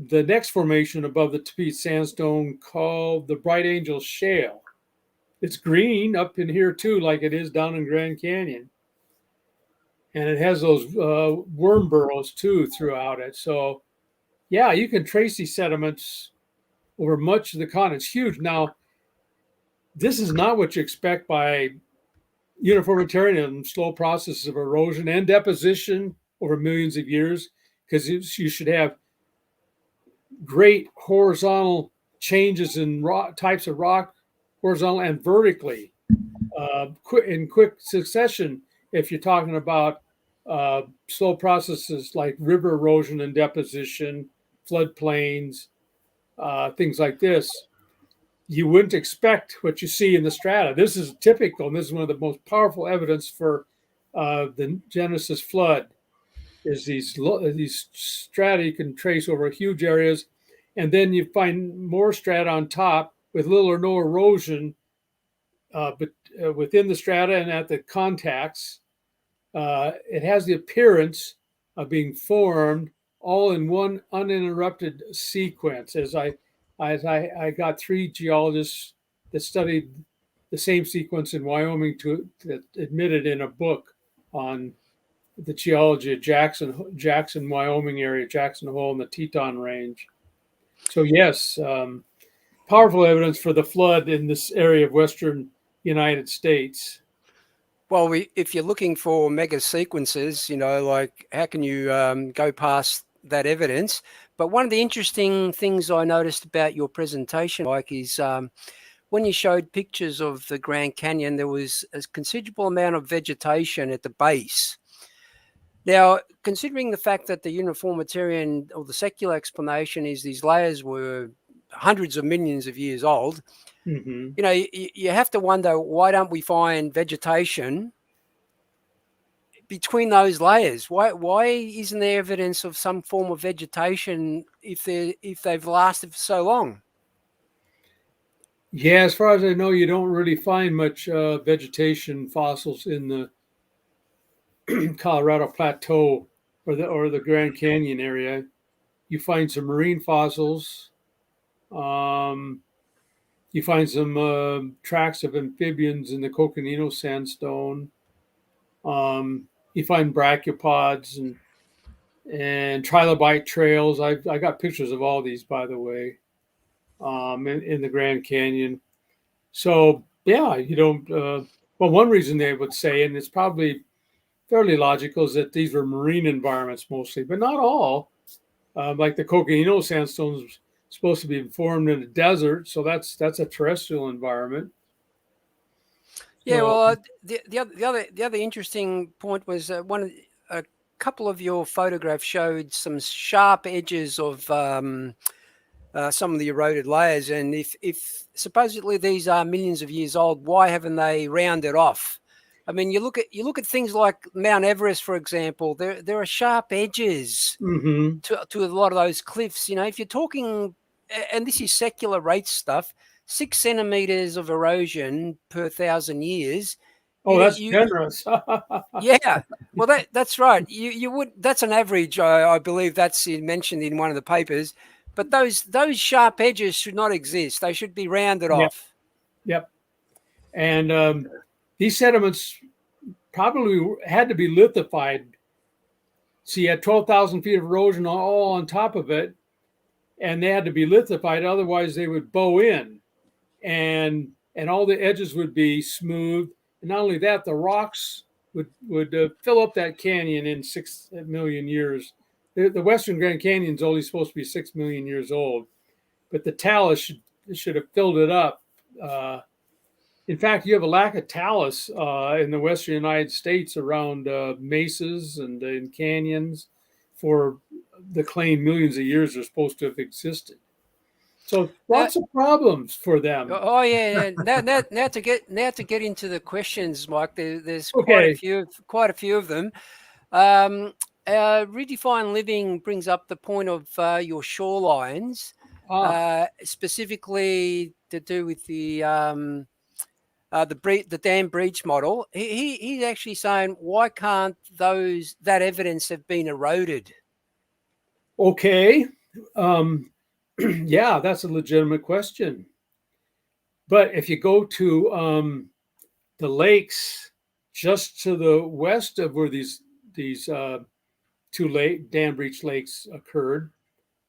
The next formation above the Tepete Sandstone, called the Bright Angel Shale. It's green up in here too, like it is down in Grand Canyon. And it has those worm burrows too throughout it. So yeah, you can trace these sediments over much of the continent. It's huge. Now, this is not what you expect by uniformitarianism, slow processes of erosion and deposition over millions of years, because you should have great horizontal changes in types of rock, horizontal and vertically, in quick succession. If you're talking about slow processes like river erosion and deposition, floodplains, things like this, you wouldn't expect what you see in the strata. This is typical, and this is one of the most powerful evidence for the Genesis flood. Is these strata you can trace over huge areas, and then you find more strata on top with little or no erosion, but within the strata and at the contacts. It has the appearance of being formed all in one uninterrupted sequence. As I got 3 geologists that studied the same sequence in Wyoming to admit it in a book on the geology of Jackson, Wyoming area, Jackson Hole and the Teton Range. So yes, powerful evidence for the flood in this area of Western United States. Well, if you're looking for mega sequences, like how can you go past that evidence? But one of the interesting things I noticed about your presentation, Mike, is when you showed pictures of the Grand Canyon, there was a considerable amount of vegetation at the base. Now, considering the fact that the uniformitarian or the secular explanation is these layers were hundreds of millions of years old, you have to wonder, why don't we find vegetation between those layers? Why isn't there evidence of some form of vegetation if they've lasted for so long? Yeah, as far as I know, you don't really find much vegetation fossils in the Colorado Plateau or the Grand Canyon area. You find some marine fossils. You find some tracks of amphibians in the Coconino Sandstone. You find brachiopods and trilobite trails. I got pictures of all these, by the way, in the Grand Canyon. So yeah, you don't. Well, one reason they would say, and it's probably fairly logical, is that these were marine environments mostly, but not all. Like the Coconino Sandstone is supposed to be formed in a desert, so that's a terrestrial environment. Yeah, well, the other interesting point was a couple of your photographs showed some sharp edges of some of the eroded layers, and if supposedly these are millions of years old, why haven't they rounded off? I mean, you look at things like Mount Everest, for example. There are sharp edges to a lot of those cliffs. If you're talking, and this is secular rate stuff, 6 centimeters of erosion per 1,000 years. Oh, that's generous. Yeah, well, that's right. You would, that's an average. I believe that's mentioned in one of the papers. But those sharp edges should not exist. They should be rounded off. Yep. And these sediments probably had to be lithified. So you had 12,000 feet of erosion all on top of it, and they had to be lithified. Otherwise, they would bow in, and all the edges would be smooth. And not only that, the rocks would fill up that canyon in 6 million years. The Western Grand Canyon is only supposed to be 6 million years old, but the talus should have filled it up. In fact, you have a lack of talus in the Western United States around mesas and in canyons for the claimed millions of years they're supposed to have existed. So lots of problems for them. Oh yeah. Now to get into the questions, Mike. There's Okay. quite a few of them. Redefine living brings up the point of your shorelines, specifically to do with the dam breach model. He's actually saying, why can't that evidence have been eroded? Okay. Yeah, that's a legitimate question. But if you go to the lakes just to the west of where these two dam breach lakes occurred,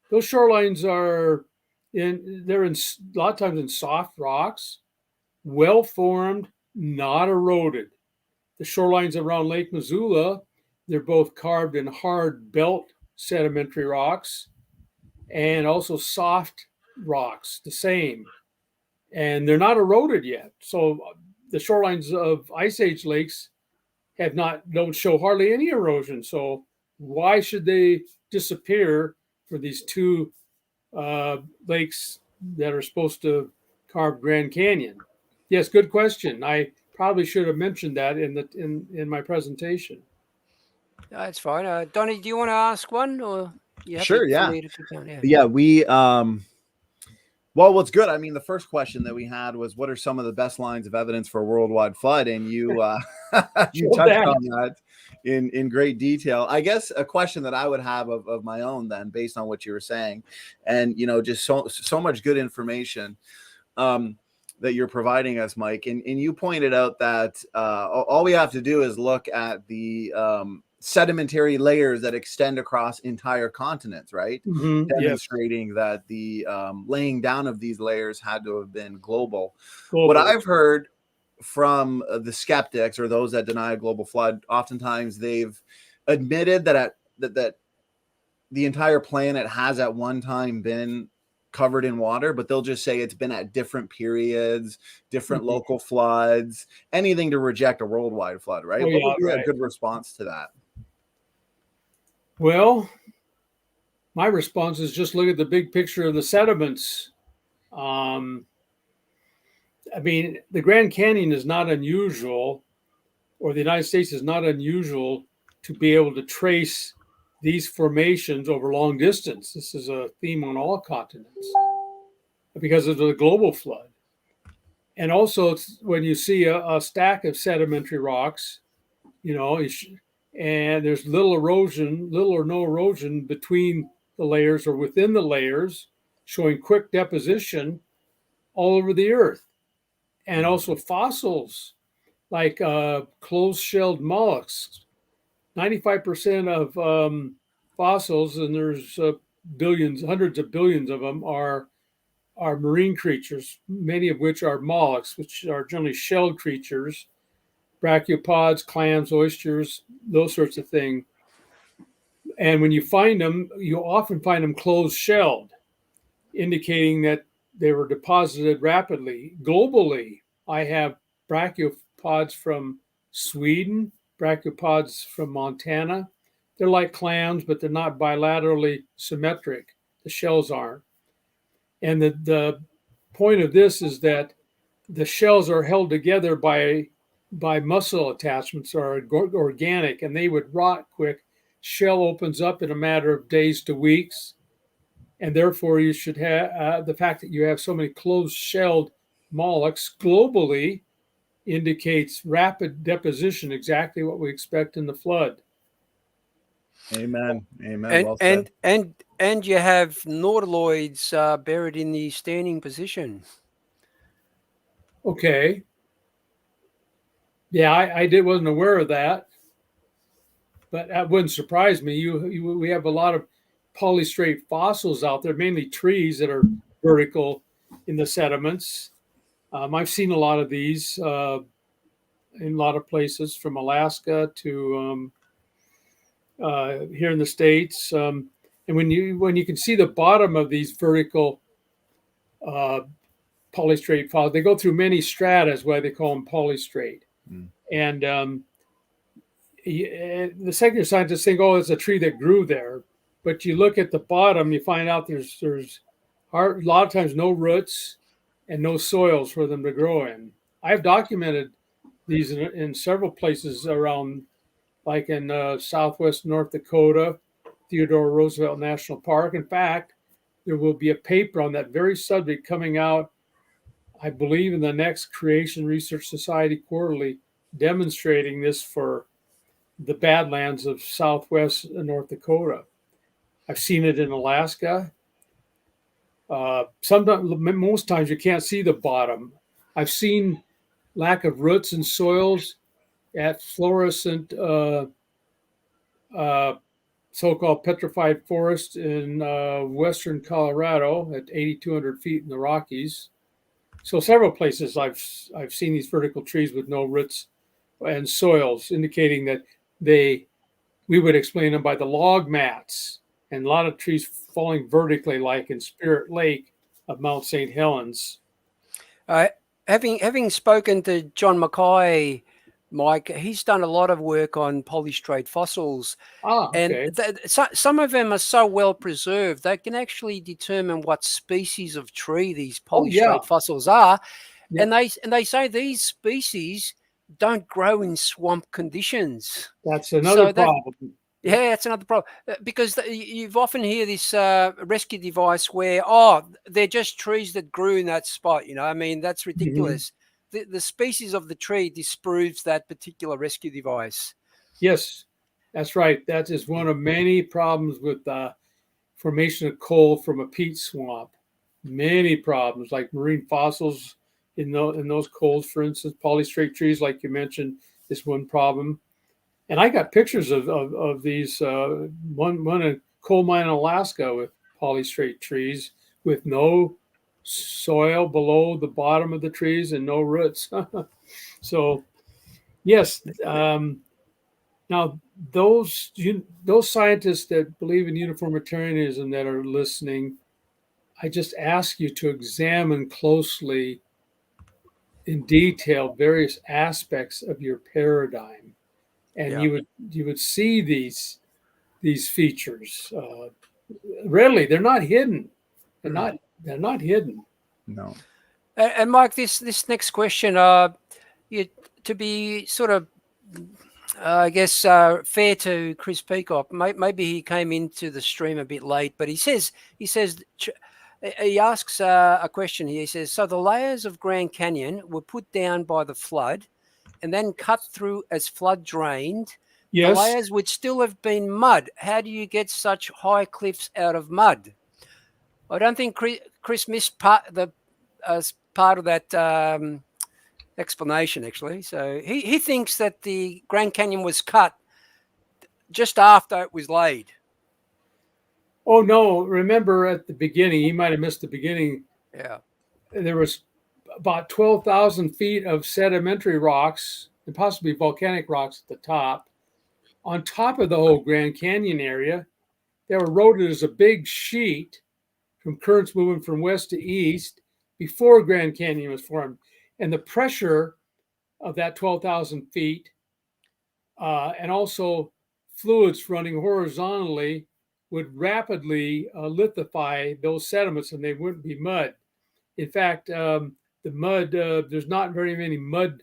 those shorelines are they're in a lot of times in soft rocks, well formed, not eroded. The shorelines around Lake Missoula, they're both carved in hard belt sedimentary rocks and also soft rocks, the same. And they're not eroded yet. So the shorelines of Ice Age lakes don't show hardly any erosion. So why should they disappear for these two lakes that are supposed to carve Grand Canyon? Yes, good question. I probably should have mentioned that in my presentation. That's fine. Donnie, do you want to ask one, or you happy Sure, for yeah. me to keep going? Yeah, we well, what's good? I mean, the first question that we had was, "What are some of the best lines of evidence for a worldwide flood?" And you you touched on that in great detail. I guess a question that I would have of my own then, based on what you were saying, and just so much good information that you're providing us, Mike. And you pointed out that all we have to do is look at the sedimentary layers that extend across entire continents, right? Mm-hmm. Demonstrating that the laying down of these layers had to have been global. Global. What I've heard from the skeptics or those that deny a global flood, oftentimes they've admitted that that the entire planet has at one time been covered in water, but they'll just say it's been at different periods, different local floods, anything to reject a worldwide flood, right? Oh, What would be a good response to that? Well, my response is just look at the big picture of the sediments. I mean, the Grand Canyon is not unusual, or the United States is not unusual to be able to trace these formations over long distance. This is a theme on all continents because of the global flood. And also, when you see a stack of sedimentary rocks, and there's little or no erosion between the layers or within the layers, showing quick deposition all over the earth. And also fossils like closed-shelled mollusks. 95% of fossils, and there's billions, hundreds of billions of them, are marine creatures, many of which are mollusks, which are generally shelled creatures, brachiopods, clams, oysters, those sorts of things. And when you find them, you often find them closed-shelled, indicating that they were deposited rapidly. Globally, I have brachiopods from Sweden, brachiopods from Montana. They're like clams, but they're not bilaterally symmetric. The shells aren't. And the point of this is that the shells are held together by muscle attachments, are organic, and they would rot quick. Shell opens up in a matter of days to weeks. And therefore, you should have the fact that you have so many closed-shelled mollusks globally indicates rapid deposition, exactly what we expect in the flood. Amen. Amen. And you have nautiloids buried in the standing position. Okay. Yeah, I wasn't aware of that, but that wouldn't surprise me. We have a lot of polystrate fossils out there, mainly trees that are vertical in the sediments. I've seen a lot of these in a lot of places, from Alaska to here in the States. And when you can see the bottom of these vertical polystrate fossils, they go through many strata, is why they call them polystrate. And the secular scientists think, oh, it's a tree that grew there. But you look at the bottom, you find out there's A lot of times no roots and no soils for them to grow in. I've documented these in several places around, like in southwest North Dakota, Theodore Roosevelt National Park. In fact, there will be a paper on that very subject coming out, I believe, in the next Creation Research Society Quarterly, demonstrating this for the Badlands of southwest North Dakota. I've seen it in Alaska. Sometimes, most times, you can't see the bottom. I've seen lack of roots and soils at fluorescent uh, so-called petrified forest in western Colorado at 8,200 feet in the Rockies. So several places I've seen these vertical trees with no roots and soils, indicating that we would explain them by the log mats, and a lot of trees falling vertically, like in Spirit Lake of Mount St. Helens. Uh, having spoken to John Mackay, Mike, he's done a lot of work on polystrate fossils, and Okay. some of them are so well preserved they can actually determine what species of tree these Oh, yeah. polystrate fossils are, Yeah. and they say these species don't grow in swamp conditions. That's another So that- problem. Yeah, that's another problem, because you've often hear this rescue device where, they're just trees that grew in that spot. I mean, that's ridiculous. The species of the tree disproves that particular rescue device. Yes, that's right. That is one of many problems with formation of coal from a peat swamp. Many problems, like marine fossils in those coals, for instance, polystrate trees, like you mentioned, is one problem. And I got pictures of these, one in coal mine in Alaska with polystrate trees with no soil below the bottom of the trees and no roots. So, yes. Now, those scientists that believe in uniformitarianism that are listening, I just ask you to examine closely, in detail, various aspects of your paradigm, and Yeah. you would see these features readily. They're not hidden. They're not hidden. No. And Mike, this next question, to be sort of, I guess, fair to Chris Peacock, maybe he came into the stream a bit late, but he says he asks a question here. He says, so the layers of Grand Canyon were put down by the flood and then cut through as flood drained. Yes. The layers would still have been mud. How do you get such high cliffs out of mud? I don't think Chris missed part of that explanation, actually. So he thinks that the Grand Canyon was cut just after it was laid. Oh, no. Remember at the beginning, he might have missed the beginning. Yeah. There was about 12,000 feet of sedimentary rocks and possibly volcanic rocks at the top. On top of the whole Grand Canyon area, they were eroded as a big sheet from currents moving from west to east before Grand Canyon was formed. And the pressure of that 12,000 feet and also fluids running horizontally would rapidly lithify those sediments, and they wouldn't be mud. In fact, the mud, there's not very many mud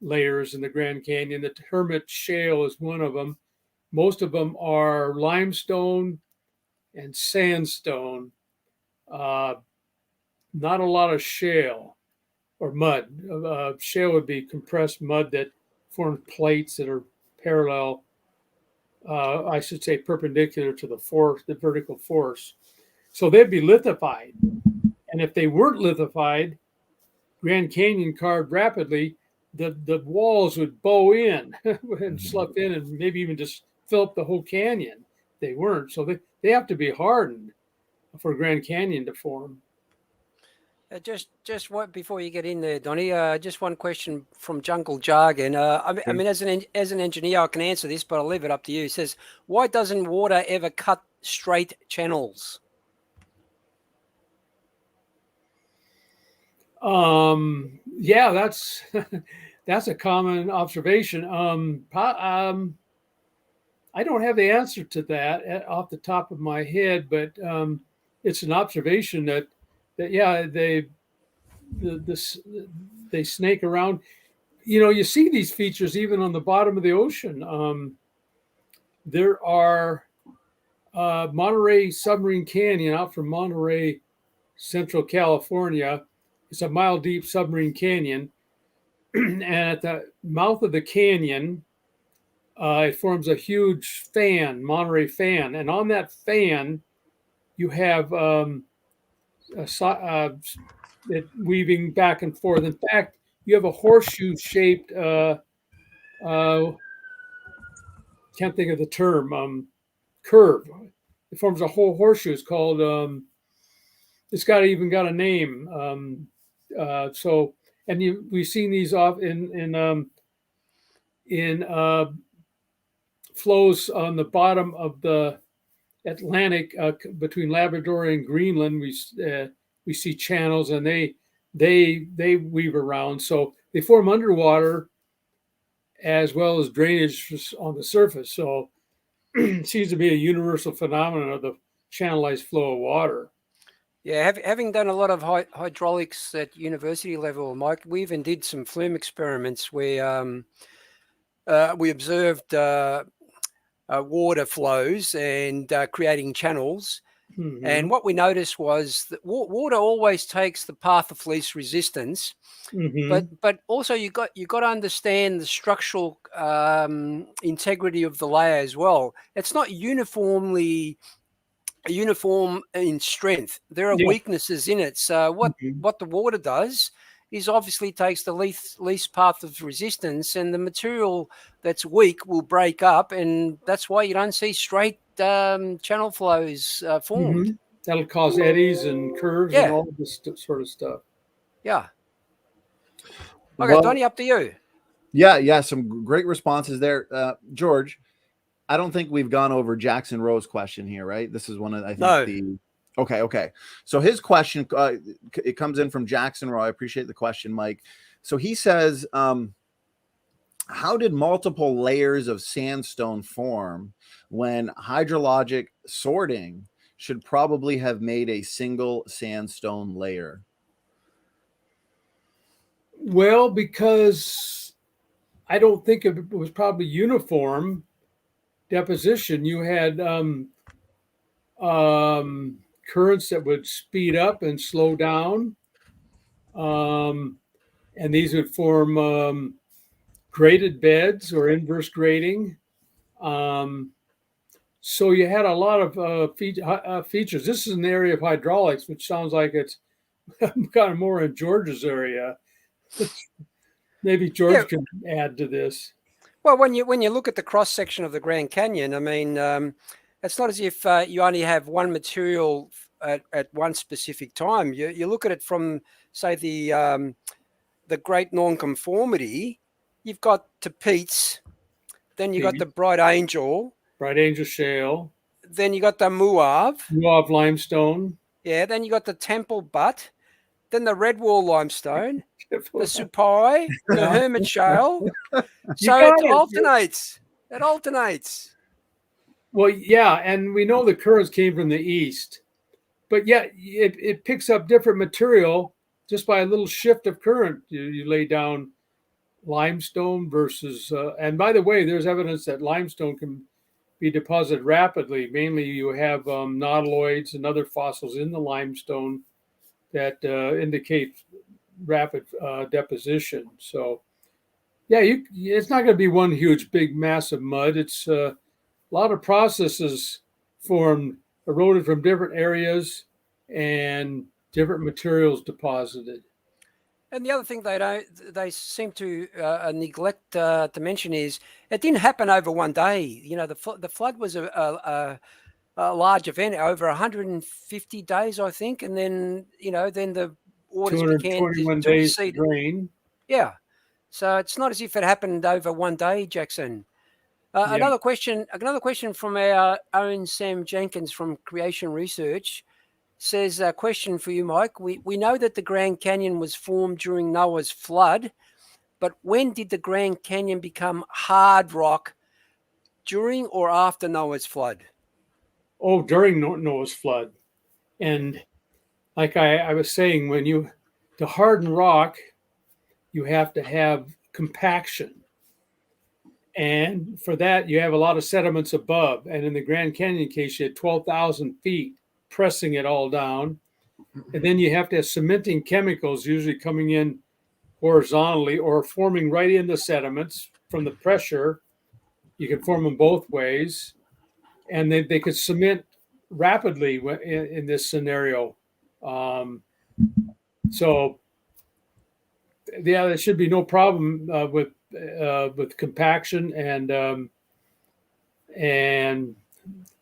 layers in the Grand Canyon. The Hermit Shale is one of them. Most of them are limestone and sandstone. Not a lot of shale or mud. Shale would be compressed mud that forms plates that are parallel, I should say perpendicular to the vertical force. So they'd be lithified. And if they weren't lithified, Grand Canyon carved rapidly, the walls would bow in and slough in and maybe even just fill up the whole canyon. They weren't. So they have to be hardened for Grand Canyon to form. Just what before you get in there, Donnie? Just one question from Jungle Jargon. I mean, as an engineer, I can answer this, but I'll leave it up to you. It says, why doesn't water ever cut straight channels? Yeah, that's that's a common observation. I don't have the answer to that off the top of my head, but it's an observation that they snake around. You see these features even on the bottom of the ocean. There are Monterey Submarine Canyon out from Monterey, Central California. It's a mile deep submarine canyon. And at the mouth of the canyon, it forms a huge fan, Monterey fan. And on that fan, you have it weaving back and forth. In fact, you have a horseshoe-shaped, can't think of the term, curve. It forms a whole horseshoe. It's called, it's even got a name. We've seen these off in flows on the bottom of the Atlantic between Labrador and Greenland. We see channels, and they weave around. So they form underwater as well as drainage on the surface. So it seems to be a universal phenomenon of the channelized flow of water. Yeah, having done a lot of hydraulics at university level, Mike, we even did some flume experiments where we observed water flows and creating channels. Mm-hmm. And what we noticed was that water always takes the path of least resistance. Mm-hmm. But also you got to understand the structural integrity of the layer as well. It's not uniform in strength. There are weaknesses in it. So what the water does is obviously takes the least path of resistance, and the material that's weak will break up, and that's why you don't see straight channel flows formed. Mm-hmm. That'll cause eddies and curves and all this sort of stuff. Yeah. Okay, Donnie, up to you. Yeah, some great responses there. George, I don't think we've gone over Jackson Rowe's question here, right? This is one of, I think, Okay. So his question, it comes in from Jackson Rowe. I appreciate the question, Mike. So he says, how did multiple layers of sandstone form when hydrologic sorting should probably have made a single sandstone layer? Well, because I don't think it was probably uniform deposition. You had currents that would speed up and slow down, and these would form graded beds or inverse grading. So you had a lot of features. This is an area of hydraulics, which sounds like it's kind of more in George's area. Maybe George can add to this. Well, when you look at the cross section of the Grand Canyon, I mean, it's not as if you only have one material at one specific time. You look at it from, say, the Great Nonconformity. You've got Tapeats, then you got the Bright Angel Shale. Then you got the Muav limestone. Yeah, then you got the Temple Butte, then the Red Wall limestone, the Supai, the Hermit Shale. So it alternates. It alternates. Well, yeah, and we know the currents came from the east, but yeah, it picks up different material just by a little shift of current. You lay down limestone versus, and by the way, there's evidence that limestone can be deposited rapidly. Mainly, you have nautiloids and other fossils in the limestone that indicate rapid deposition. So, yeah, it's not going to be one huge, big, massive mud. It's a lot of processes formed, eroded from different areas, and different materials deposited. And the other thing they seem to neglect to mention is it didn't happen over one day. You know, the flood was a large event over 150 days, I think, and then then the waters began to recede. Drain. Yeah, so it's not as if it happened over one day, Jackson. Another question from our own Sam Jenkins from Creation Research says, a question for you, Mike. We know that the Grand Canyon was formed during Noah's flood, but when did the Grand Canyon become hard rock? During or after Noah's flood? Oh, during Noah's flood. And like I was saying, to harden rock, you have to have compaction. And for that, you have a lot of sediments above. And in the Grand Canyon case, you had 12,000 feet pressing it all down. And then you have to have cementing chemicals usually coming in horizontally or forming right in the sediments from the pressure. You can form them both ways. And they could cement rapidly in this scenario. So, yeah, there should be no problem with compaction and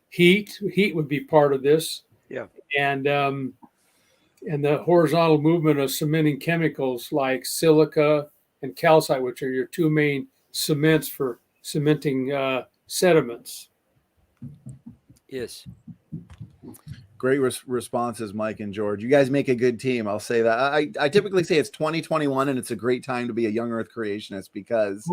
heat. Heat would be part of this. Yeah. And the horizontal movement of cementing chemicals like silica and calcite, which are your two main cements for cementing sediments. Yes. Great responses, Mike and George. You guys make a good team. I'll say that. I typically say it's 2021 and it's a great time to be a young Earth creationist because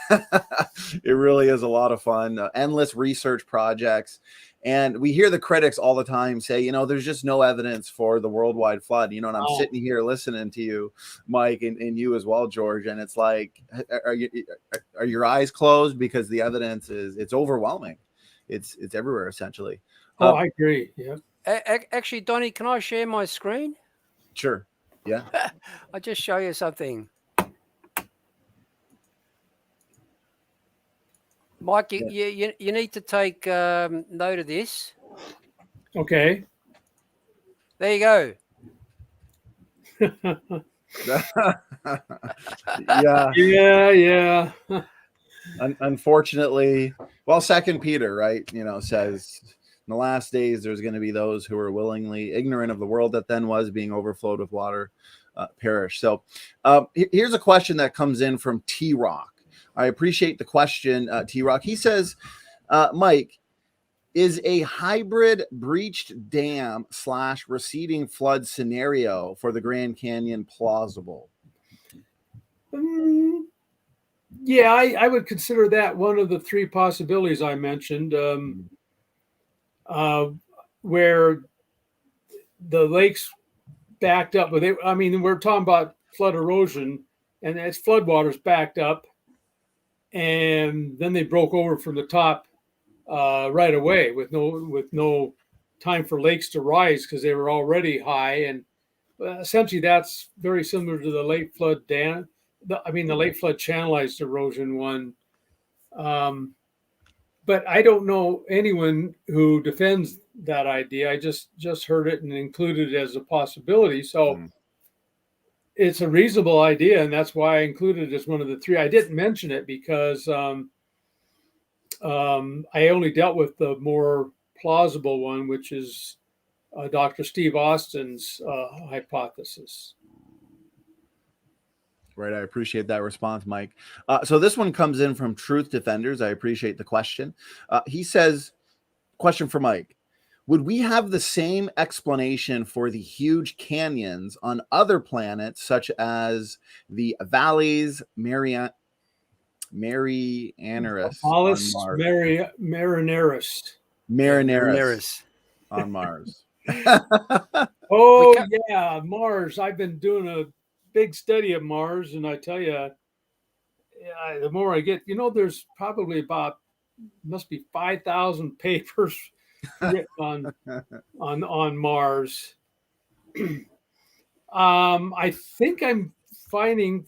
it really is a lot of fun. Endless research projects. And we hear the critics all the time say, there's just no evidence for the worldwide flood, and I'm sitting here listening to you, Mike, and you as well, George. And it's like, are your eyes closed? Because the evidence it's overwhelming. It's everywhere, essentially. I agree. Yeah. Actually, Donnie, can I share my screen? Sure. Yeah. I'll just show you something. Mike, you need to take note of this. Okay. There you go. Yeah. Unfortunately, well, Second Peter, right, says in the last days there's going to be those who are willingly ignorant of the world that then was being overflowed with water perish. So here's a question that comes in from T-Rock. I appreciate the question, T-Rock. He says, Mike, is a hybrid breached dam / receding flood scenario for the Grand Canyon plausible? Yeah, I would consider that one of the three possibilities I mentioned, where the lakes backed up. But we're talking about flood erosion, and its floodwaters backed up, and then they broke over from the top right away with no time for lakes to rise because they were already high. And essentially, that's very similar to the late flood dam. The late flood channelized erosion one. But I don't know anyone who defends that idea. I just heard it and included it as a possibility. So it's a reasonable idea, and that's why I included it as one of the three. I didn't mention it because I only dealt with the more plausible one, which is Dr. Steve Austin's hypothesis. Right. I appreciate that response, Mike. So this one comes in from Truth Defenders. I appreciate the question. He says, question for Mike. Would we have the same explanation for the huge canyons on other planets, such as the valleys, Marianeris Marineris on Mars? Yeah, Mars. I've been doing a big study of Mars, and I tell you, the more I get, there's probably must be 5,000 papers written on Mars. I think I'm finding,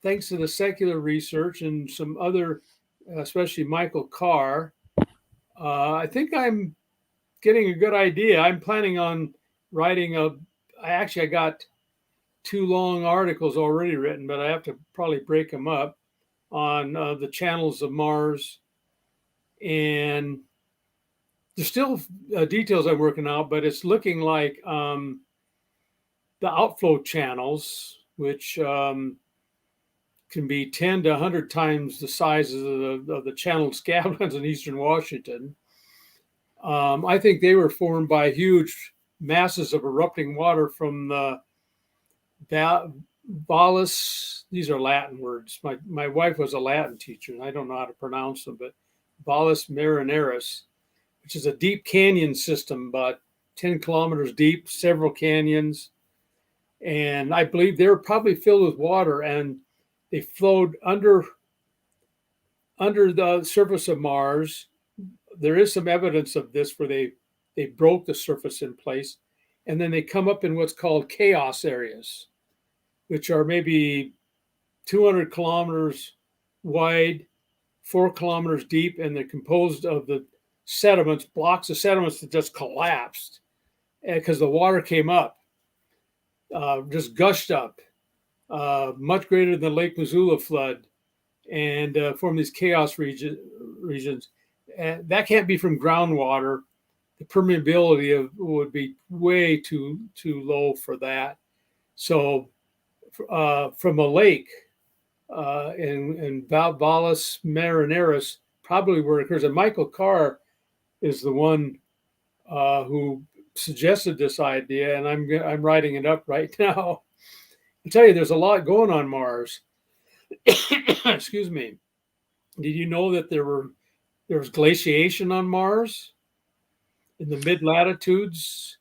thanks to the secular research and some other, especially Michael Carr, I think I'm getting a good idea. I'm planning on writing I got 2 long articles already written, but I have to probably break them up on the channels of Mars. And there's still details I'm working out, but it's looking like the outflow channels, which can be 10 to 100 times the size of the channeled scablands in eastern Washington. I think they were formed by huge masses of erupting water from the Valles. These are Latin words. My wife was a Latin teacher, and I don't know how to pronounce them, but Valles Marineris, which is a deep canyon system about 10 kilometers deep, several canyons. And I believe they were probably filled with water, and they flowed under the surface of Mars. There is some evidence of this where they broke the surface in place, and then they come up in what's called chaos areas, which are maybe 200 kilometers wide, 4 kilometers deep, and they're composed of the sediments, blocks of sediments that just collapsed because the water came up, just gushed up, much greater than Lake Missoula flood, and formed these chaos regions. And that can't be from groundwater. The permeability would be way too low for that. So from a lake in Valles Marineris, probably where it occurs. And Michael Carr is the one who suggested this idea, and I'm writing it up right now. I tell you, there's a lot going on Mars. Excuse me. Did you know that there was glaciation on Mars in the mid latitudes?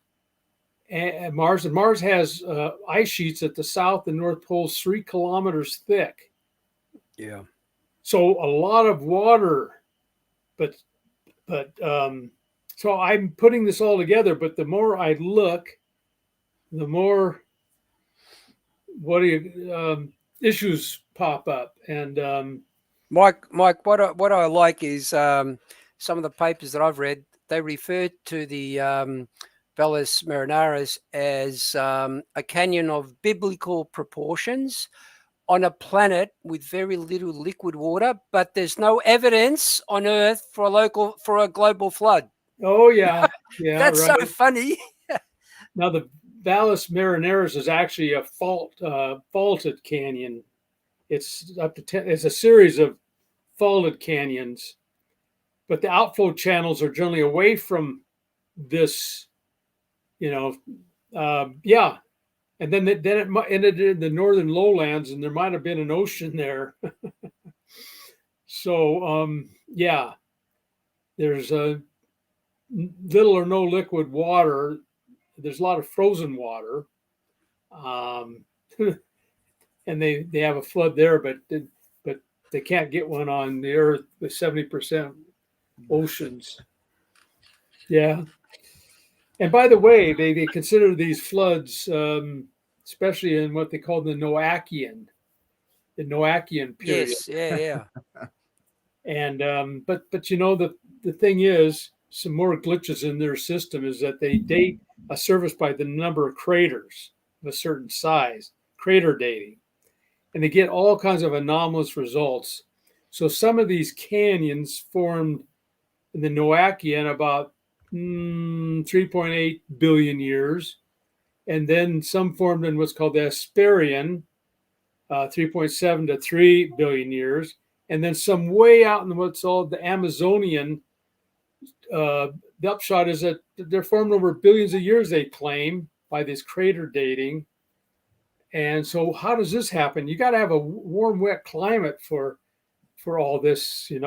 And Mars has ice sheets at the south and north poles 3 kilometers thick. Yeah. So a lot of water, but so I'm putting this all together. But the more I look, the more issues pop up. And Mike, what I like is some of the papers that I've read. They refer to the Valles Marineris as a canyon of biblical proportions on a planet with very little liquid water, but there's no evidence on Earth for a global flood. oh yeah, That's right. so funny. Now the Valles Marineris is actually a faulted canyon. It's up to 10. It's a series of faulted canyons, but the outflow channels are generally away from this. And then it ended in the northern lowlands, and there might have been an ocean there. So there's a little or no liquid water. There's a lot of frozen water, and they have a flood there, but they can't get one on the Earth with 70% oceans. Yeah. And by the way, they consider these floods, especially in what they call the Noachian period. Yes, yeah. And but the thing is, some more glitches in their system is that they date a surface by the number of craters of a certain size, crater dating, and they get all kinds of anomalous results. So some of these canyons formed in the Noachian about 3.8 billion years, and then some formed in what's called the Hesperian, 3.7 to 3 billion years, and then some way out in what's called the Amazonian. The upshot is that they're formed over billions of years, they claim, by this crater dating. And so how does this happen? You got to have a warm, wet climate for all this, and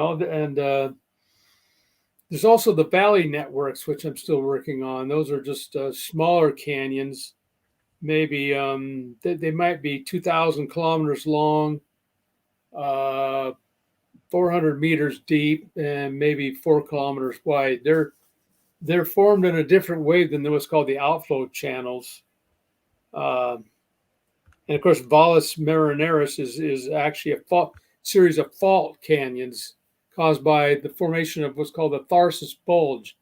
there's also the valley networks, which I'm still working on. Those are just smaller canyons. Maybe they might be 2,000 kilometers long, 400 meters deep, and maybe 4 kilometers wide. They're formed in a different way than what's called the outflow channels. And of course, Valles Marineris is actually a series of fault canyons caused by the formation of what's called the Tharsis Bulge,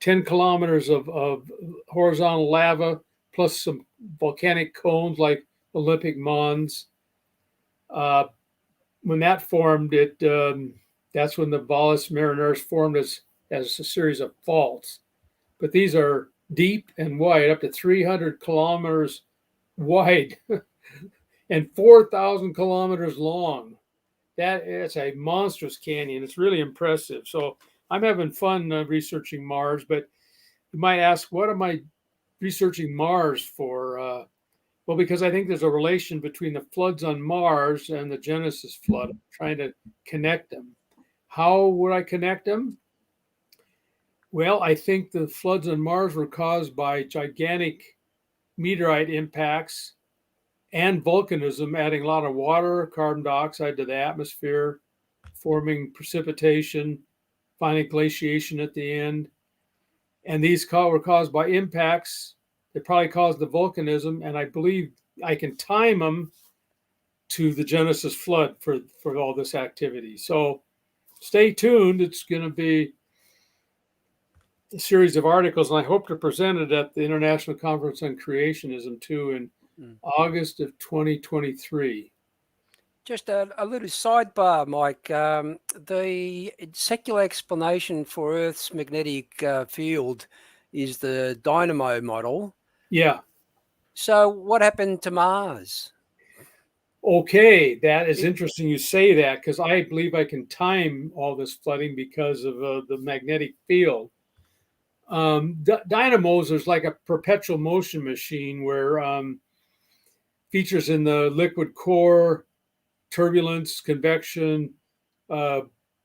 10 kilometers of horizontal lava plus some volcanic cones like Olympic Mons. When that formed, that's when the Valles Marineris formed as a series of faults. But these are deep and wide, up to 300 kilometers wide and 4,000 kilometers long. It's a monstrous canyon. It's really impressive. So I'm having fun researching Mars, but you might ask, what am I researching Mars for? Well, because I think there's a relation between the floods on Mars and the Genesis flood. I'm trying to connect them. How would I connect them? Well, I think the floods on Mars were caused by gigantic meteorite impacts and volcanism, adding a lot of water, carbon dioxide to the atmosphere, forming precipitation, finding glaciation at the end. And these were caused by impacts that probably caused the volcanism. And I believe I can time them to the Genesis flood for all this activity. So stay tuned. It's going to be a series of articles, and I hope to present it at the International Conference on Creationism too in August of 2023. Just a little sidebar, Mike. The secular explanation for Earth's magnetic field is the dynamo model. Yeah. So what happened to Mars? Okay, that is interesting you say that, because I believe I can time all this flooding because of the magnetic field. Dynamos is like a perpetual motion machine where features in the liquid core, turbulence, convection,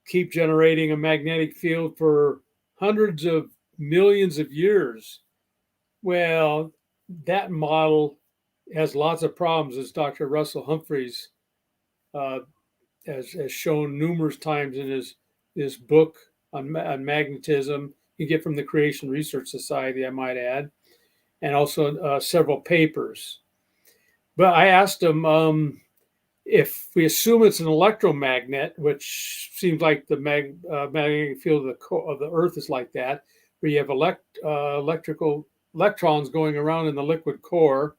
keep generating a magnetic field for hundreds of millions of years. Well, that model has lots of problems, as Dr. Russell Humphreys has shown numerous times in his book on magnetism. You get from the Creation Research Society, I might add, and also several papers. But I asked him, if we assume it's an electromagnet, which seems like the magnetic field of the Earth is like that, where you have electrical electrons going around in the liquid core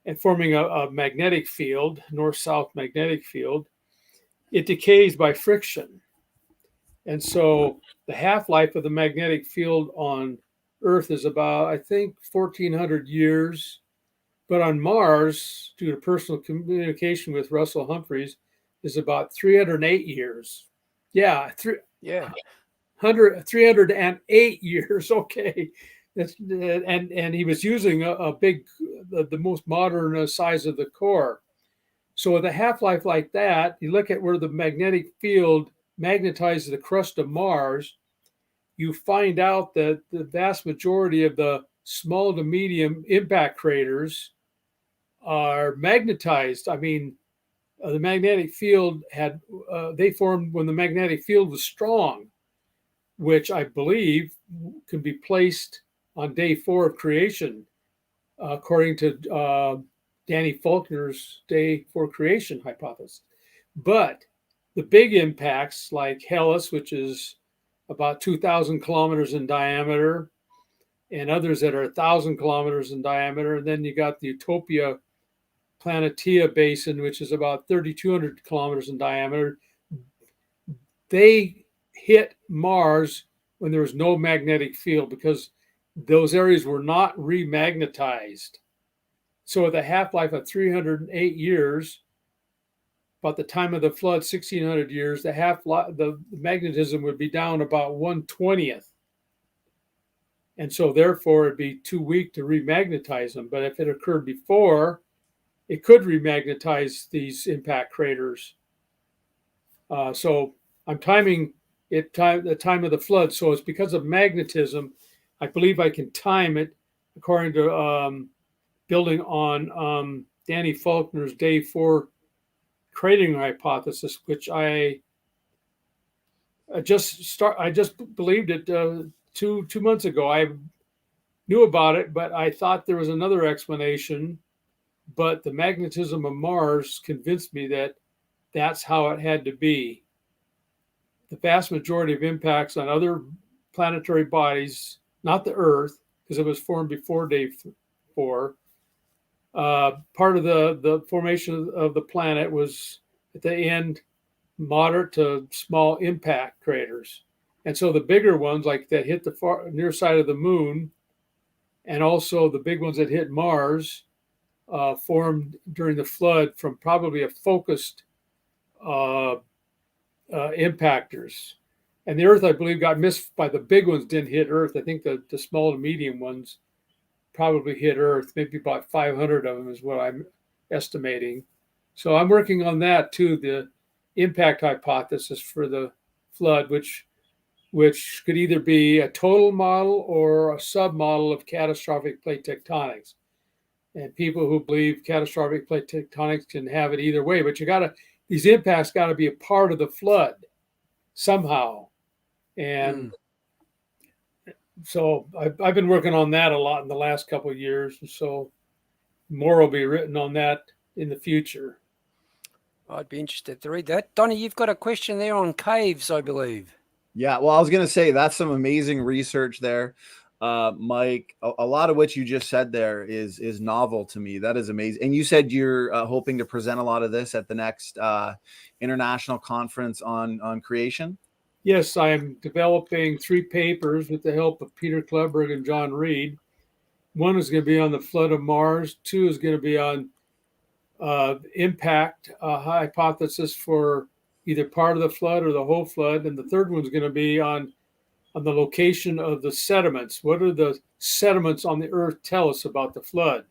and forming a magnetic field, north-south magnetic field, it decays by friction. And so the half-life of the magnetic field on Earth is about, I think, 1,400 years. But on Mars, due to personal communication with Russell Humphreys, is about 308 years. Yeah, 308 years. Okay. And he was using a big, the most modern size of the core. So with a half-life like that, you look at where the magnetic field magnetizes the crust of Mars, you find out that the vast majority of the small to medium impact craters are magnetized. I mean, the magnetic field they formed when the magnetic field was strong, which I believe can be placed on day 4 of creation, according to Danny Faulkner's day 4 creation hypothesis. But the big impacts like Hellas, which is about 2,000 kilometers in diameter, and others that are 1,000 kilometers in diameter. And then you got the Utopia Planitia Basin, which is about 3,200 kilometers in diameter. They hit Mars when there was no magnetic field because those areas were not remagnetized. So with a half-life of 308 years, about the time of the flood, 1,600 years, the magnetism would be down about 1/20th. And so therefore it'd be too weak to remagnetize them. But if it occurred before, it could remagnetize these impact craters. So I'm timing it the time of the flood. So it's because of magnetism. I believe I can time it according to building on Danny Faulkner's day 4 cratering hypothesis, which I just believed it 2 months ago. I knew about it, but I thought there was another explanation. But the magnetism of Mars convinced me that that's how it had to be. The vast majority of impacts on other planetary bodies, not the Earth, because it was formed before day 4, part of the formation of the planet was at the end moderate to small impact craters. And so the bigger ones, like that hit the near side of the moon, and also the big ones that hit Mars, formed during the flood from probably a focused impactors. And the Earth, I believe, got missed by the big ones, didn't hit Earth. I think the small to medium ones probably hit Earth. Maybe about 500 of them is what I'm estimating. So I'm working on that too, the impact hypothesis for the flood, which which could either be a total model or a submodel of catastrophic plate tectonics. And people who believe catastrophic plate tectonics can have it either way, but these impacts got to be a part of the flood somehow. And so I've been working on that a lot in the last couple of years. So more will be written on that in the future. I'd be interested to read that. Donnie, you've got a question there on caves, I believe. Yeah, well, I was going to say that's some amazing research there, Mike. A lot of what you just said there is novel to me. That is amazing. And you said you're hoping to present a lot of this at the next international conference on creation. Yes, I'm developing 3 papers with the help of Peter Kleberg and John Reed. One is going to be on the flood of Mars. 2 is going to be on impact hypothesis for either part of the flood or the whole flood. And the third one is going to be on the location of the sediments. What do the sediments on the earth tell us about the flood?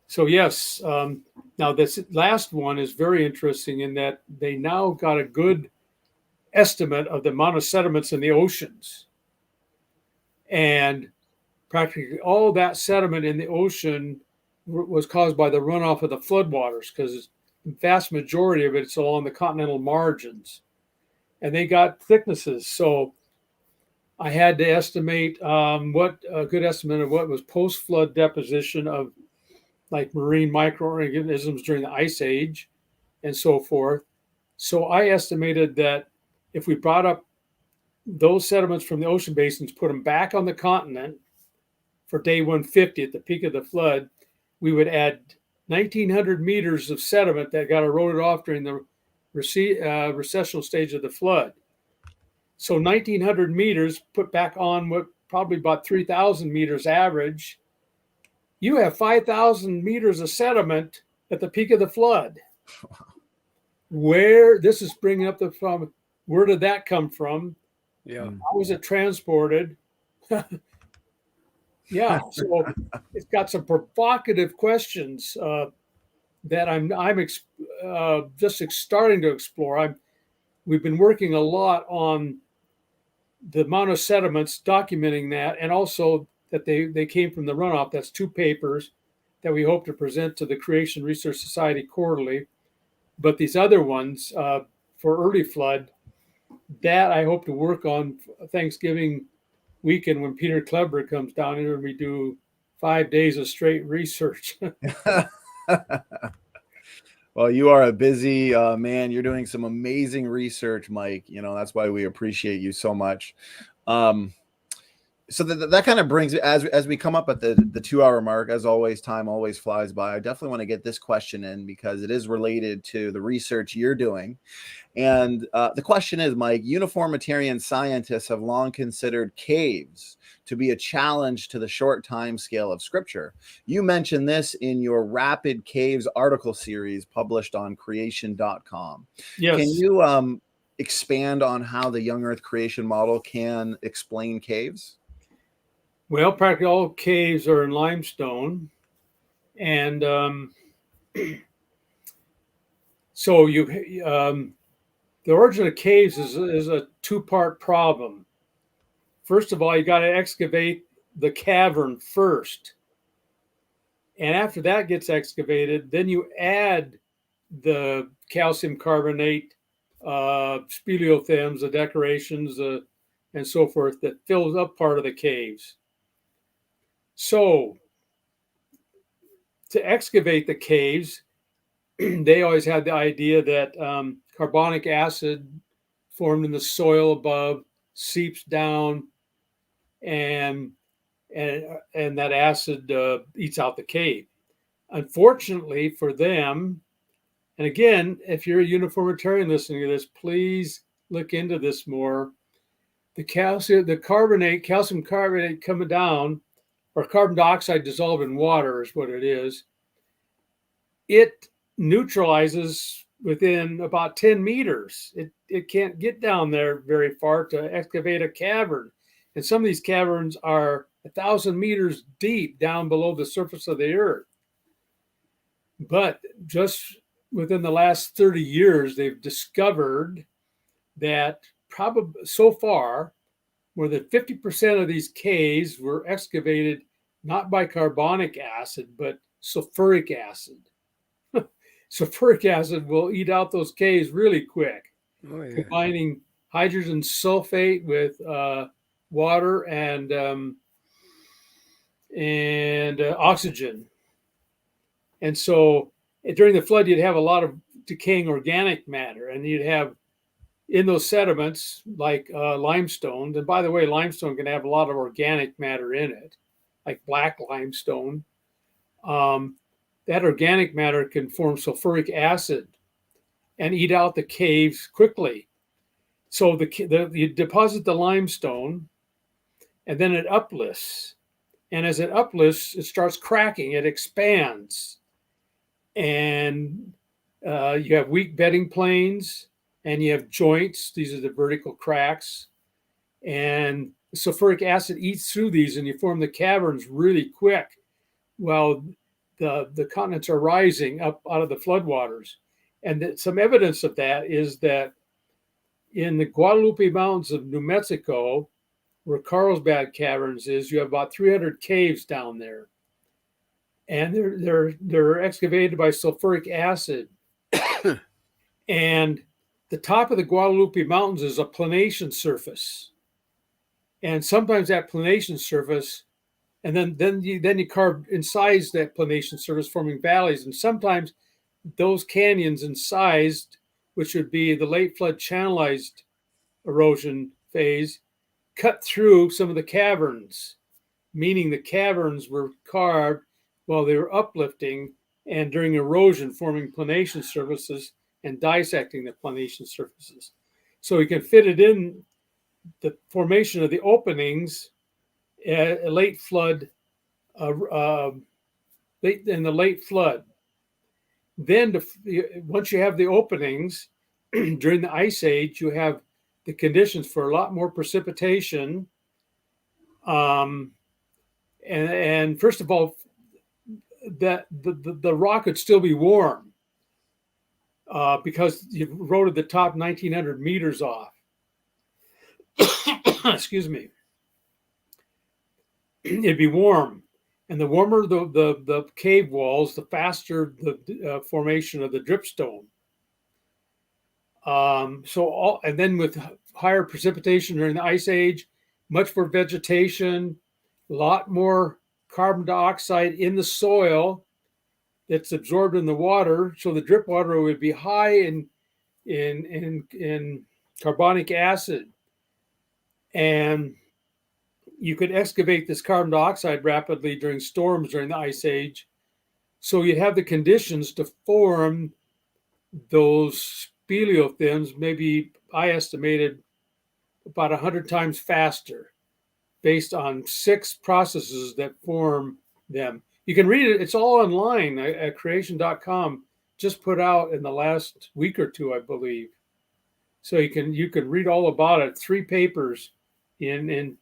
So yes, now this last one is very interesting in that they now got a good estimate of the amount of sediments in the oceans. And practically all that sediment in the ocean was caused by the runoff of the floodwaters, because the vast majority of it's along the continental margins. And they got thicknesses. So I had to estimate what a good estimate of what was post-flood deposition of like marine microorganisms during the ice age and so forth. So I estimated that if we brought up those sediments from the ocean basins, put them back on the continent for day 150 at the peak of the flood, we would add 1,900 meters of sediment that got eroded off during the recessional stage of the flood. So 1,900 meters put back on what probably about 3,000 meters average. You have 5,000 meters of sediment at the peak of the flood. Where this is bringing up from, where did that come from? Yeah. How was it transported? Yeah, so it's got some provocative questions that I'm just starting to explore. We've been working a lot on the amount of sediments, documenting that, and also that they came from the runoff. That's 2 papers that we hope to present to the Creation Research Society quarterly. But these other ones for early flood, that I hope to work on Thanksgiving weekend when Peter Kleber comes down here and we do 5 days of straight research. Well, you are a busy man. You're doing some amazing research, Mike. That's why we appreciate you so much. So that kind of brings, as we come up at the 2-hour mark, as always, time always flies by. I definitely want to get this question in because it is related to the research you're doing. And the question is, Mike, uniformitarian scientists have long considered caves to be a challenge to the short time scale of Scripture. You mentioned this in your Rapid Caves article series published on creation.com. Yes. Can you expand on how the young Earth creation model can explain caves? Well, practically all caves are in limestone. And so the origin of caves is a 2-part problem. First of all, you got to excavate the cavern first. And after that gets excavated, then you add the calcium carbonate, speleothems, the decorations, and so forth that fills up part of the caves. So to excavate the caves, they always had the idea that carbonic acid formed in the soil above seeps down, and that acid eats out the cave. Unfortunately for them, and again, if you're a uniformitarian listening to this, please look into this more. The calcium carbonate coming down, or carbon dioxide dissolved in water is what it is. It neutralizes within about 10 meters. It can't get down there very far to excavate a cavern. And some of these caverns are 1,000 meters deep down below the surface of the earth. But just within the last 30 years, they've discovered that probably so far more than 50% of these caves were excavated not by carbonic acid, but sulfuric acid. Sulfuric acid will eat out those caves really quick, Oh, yeah. combining hydrogen sulfate with water and oxygen. And so during the flood, you'd have a lot of decaying organic matter, and you'd have in those sediments like limestone. And by the way, limestone can have a lot of organic matter in it, like black limestone. That organic matter can form sulfuric acid and eat out the caves quickly. So you deposit the limestone, and then it uplifts. And as it uplifts, it starts cracking. It expands, and you have weak bedding planes, and you have joints. These are the vertical cracks, and sulfuric acid eats through these, and you form the caverns really quick. While the continents are rising up out of the floodwaters, and some evidence of that is that in the Guadalupe Mountains of New Mexico, where Carlsbad Caverns is, you have about 300 caves down there, and they're excavated by sulfuric acid. And the top of the Guadalupe Mountains is a planation surface, and sometimes that planation surface, and then you carve incised that planation surface, forming valleys, and sometimes those canyons incised, which would be the late flood channelized erosion phase, cut through some of the caverns, meaning the caverns were carved while they were uplifting and during erosion, forming planation surfaces and dissecting the planation surfaces. So we can fit it in the formation of the openings, late flood, late in the late flood. Then once you have the openings during the ice age, you have the conditions for a lot more precipitation. And first of all, that the rock would still be warm because you've eroded the top 1,900 meters off. Excuse me. It'd be warm. And the warmer the cave walls, the faster the formation of the dripstone. And then with higher precipitation during the ice age, much more vegetation, a lot more carbon dioxide in the soil that's absorbed in the water. So the drip water would be high in carbonic acid, and you could excavate this carbon dioxide rapidly during storms during the ice age. So you'd have the conditions to form those speleothems, maybe I estimated about 100 times faster, based on 6 processes that form them. You can read it. It's all online at creation.com, just put out in the last week or two, I believe. So you can read all about it. 3 papers in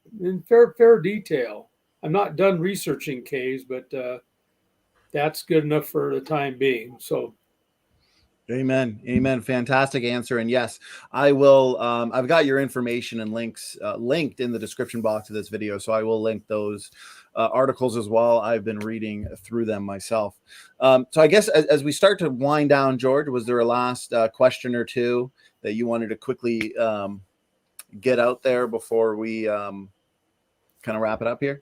fair detail. I'm not done researching caves, but that's good enough for the time being. So Amen. Fantastic answer. And yes, I will. I've got your information and links linked in the description box of this video, so I will link those articles as well. I've been reading through them myself. So I guess as we start to wind down, George, was there a last question or two that you wanted to quickly get out there before we kind of wrap it up here?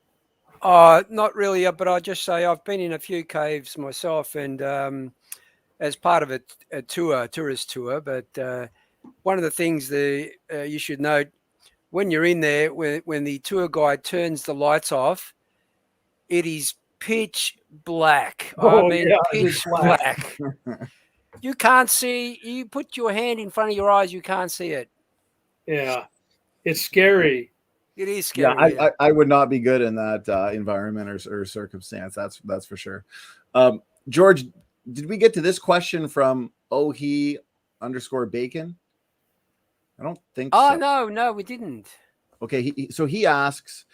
Not really, but I'll just say I've been in a few caves myself, and as part of a tourist tour. But one of the things you should note when you're in there, when the tour guide turns the lights off, it is pitch black. Pitch black. You can't see. You put your hand in front of your eyes, you can't see it. Yeah, it's scary. It is scary. Yeah, I would not be good in that environment or circumstance. That's for sure. George, did we get to this question from Ohi_bacon? I don't think so. Oh, no, we didn't. Okay, so he asks,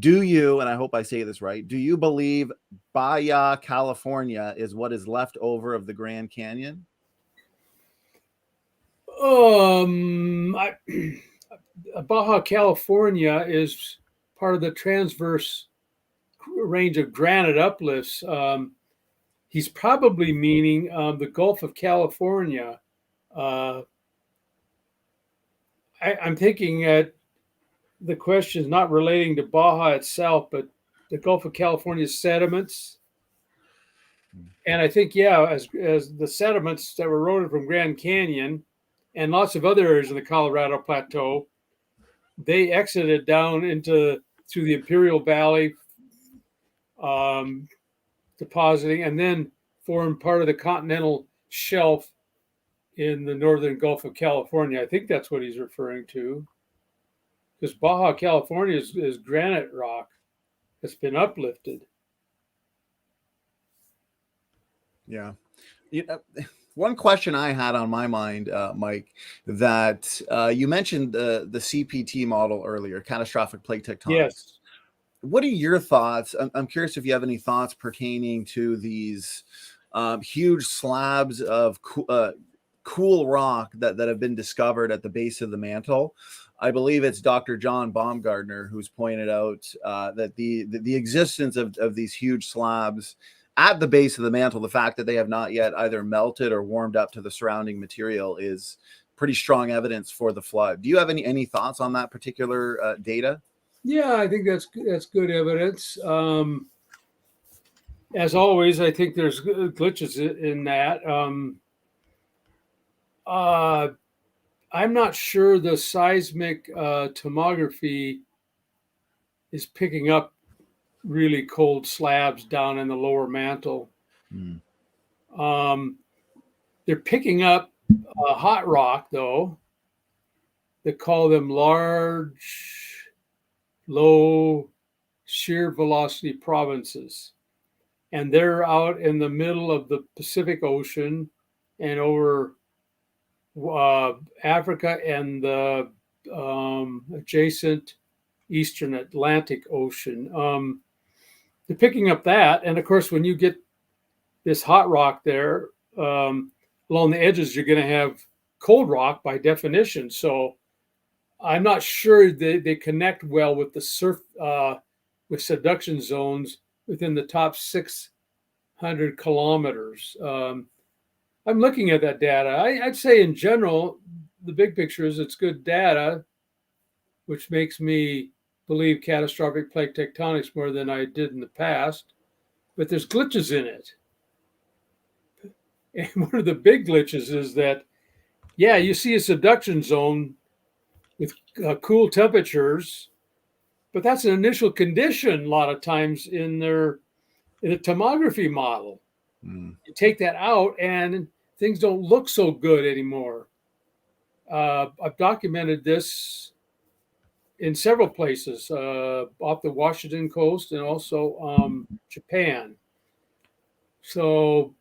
do you, and I hope I say this right, do you believe Baja California is what is left over of the Grand Canyon? I, Baja California is part of the transverse range of granite uplifts. He's probably meaning the Gulf of California. I'm thinking the question is not relating to Baja itself, but the Gulf of California sediments. And I think, yeah, as the sediments that were eroded from Grand Canyon and lots of other areas in the Colorado Plateau, they exited down through the Imperial Valley, depositing, and then formed part of the continental shelf in the northern Gulf of California. I think that's what he's referring to, because Baja California is granite rock that's been uplifted. Yeah. One question I had on my mind, Mike, that you mentioned the CPT model earlier, catastrophic plate tectonics. Yes. What are your thoughts? I'm curious if you have any thoughts pertaining to these huge slabs of cool rock that have been discovered at the base of the mantle. I believe it's Dr. John Baumgartner who's pointed out that the existence of these huge slabs at the base of the mantle, the fact that they have not yet either melted or warmed up to the surrounding material, is pretty strong evidence for the flood. Do you have any thoughts on that particular data? Yeah, I think that's good evidence. As always, I think there's glitches in that. I'm not sure the seismic tomography is picking up really cold slabs down in the lower mantle. They're picking up hot rock, though. They call them large, low shear velocity provinces. And they're out in the middle of the Pacific Ocean and over Africa and the adjacent Eastern Atlantic Ocean. They're picking up that. And of course, when you get this hot rock there, along the edges, you're going to have cold rock by definition. So I'm not sure they connect well with the with subduction zones within the top 600 kilometers. I'm looking at that data. I'd say in general, the big picture is it's good data, which makes me believe catastrophic plate tectonics more than I did in the past. But there's glitches in it. And one of the big glitches is that, yeah, you see a subduction zone with cool temperatures, but that's an initial condition a lot of times in a tomography model. You take that out and things don't look so good anymore. I've documented this in several places, off the Washington coast and also Japan. So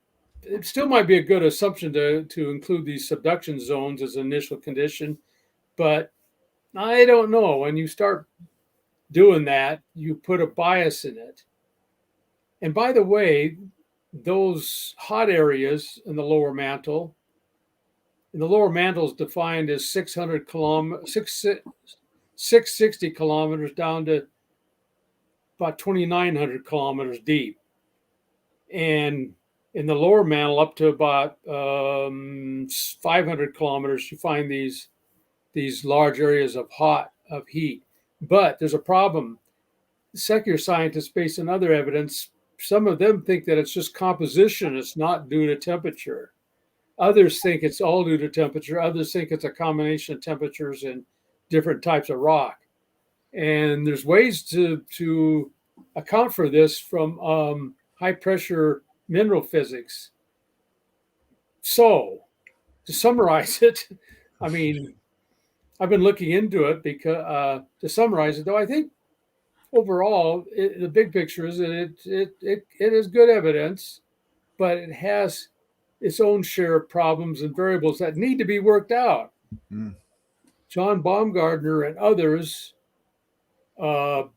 it still might be a good assumption to include these subduction zones as an initial condition, but I don't know. When you start doing that, you put a bias in it. And by the way, those hot areas in the lower mantle, and the lower mantle is defined as 660 kilometers down to about 2,900 kilometers deep. And in the lower mantle up to about 500 kilometers, you find these large areas of heat. But there's a problem. Secular scientists, based on other evidence, some of them think that it's just composition. It's not due to temperature. Others think it's all due to temperature. Others think it's a combination of temperatures and different types of rock. And there's ways to account for this from high pressure mineral physics. So to summarize it, I mean, I've been looking into it because to summarize it, though, I think overall, the big picture is that it is good evidence, but it has its own share of problems and variables that need to be worked out. John Baumgartner and others, I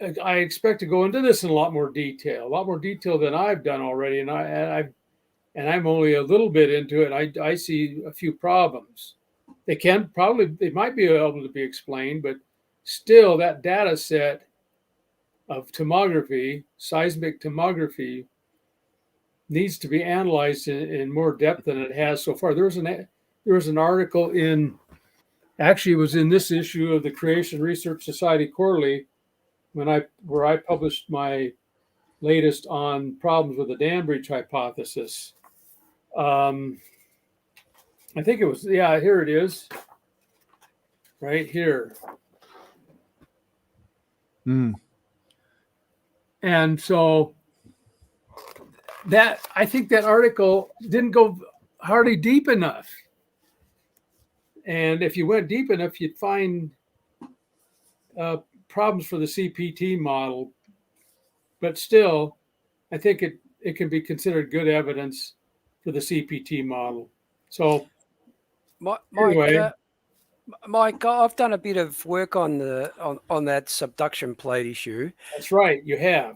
expect to go into this in a lot more detail than I've done already, and I'm only a little bit into it. I see a few problems. they might be able to be explained, but still that data set of tomography, seismic tomography, needs to be analyzed in more depth than it has so far. There was an article actually it was in this issue of the Creation Research Society Quarterly where I published my latest on problems with the dam breach hypothesis. I think it was, yeah, here it is, right here. And so I think that article didn't go hardly deep enough. And if you went deep enough, you'd find problems for the CPT model. But still, I think it can be considered good evidence for the CPT model. So, anyway. Mike, I've done a bit of work on that subduction plate issue. That's right, you have.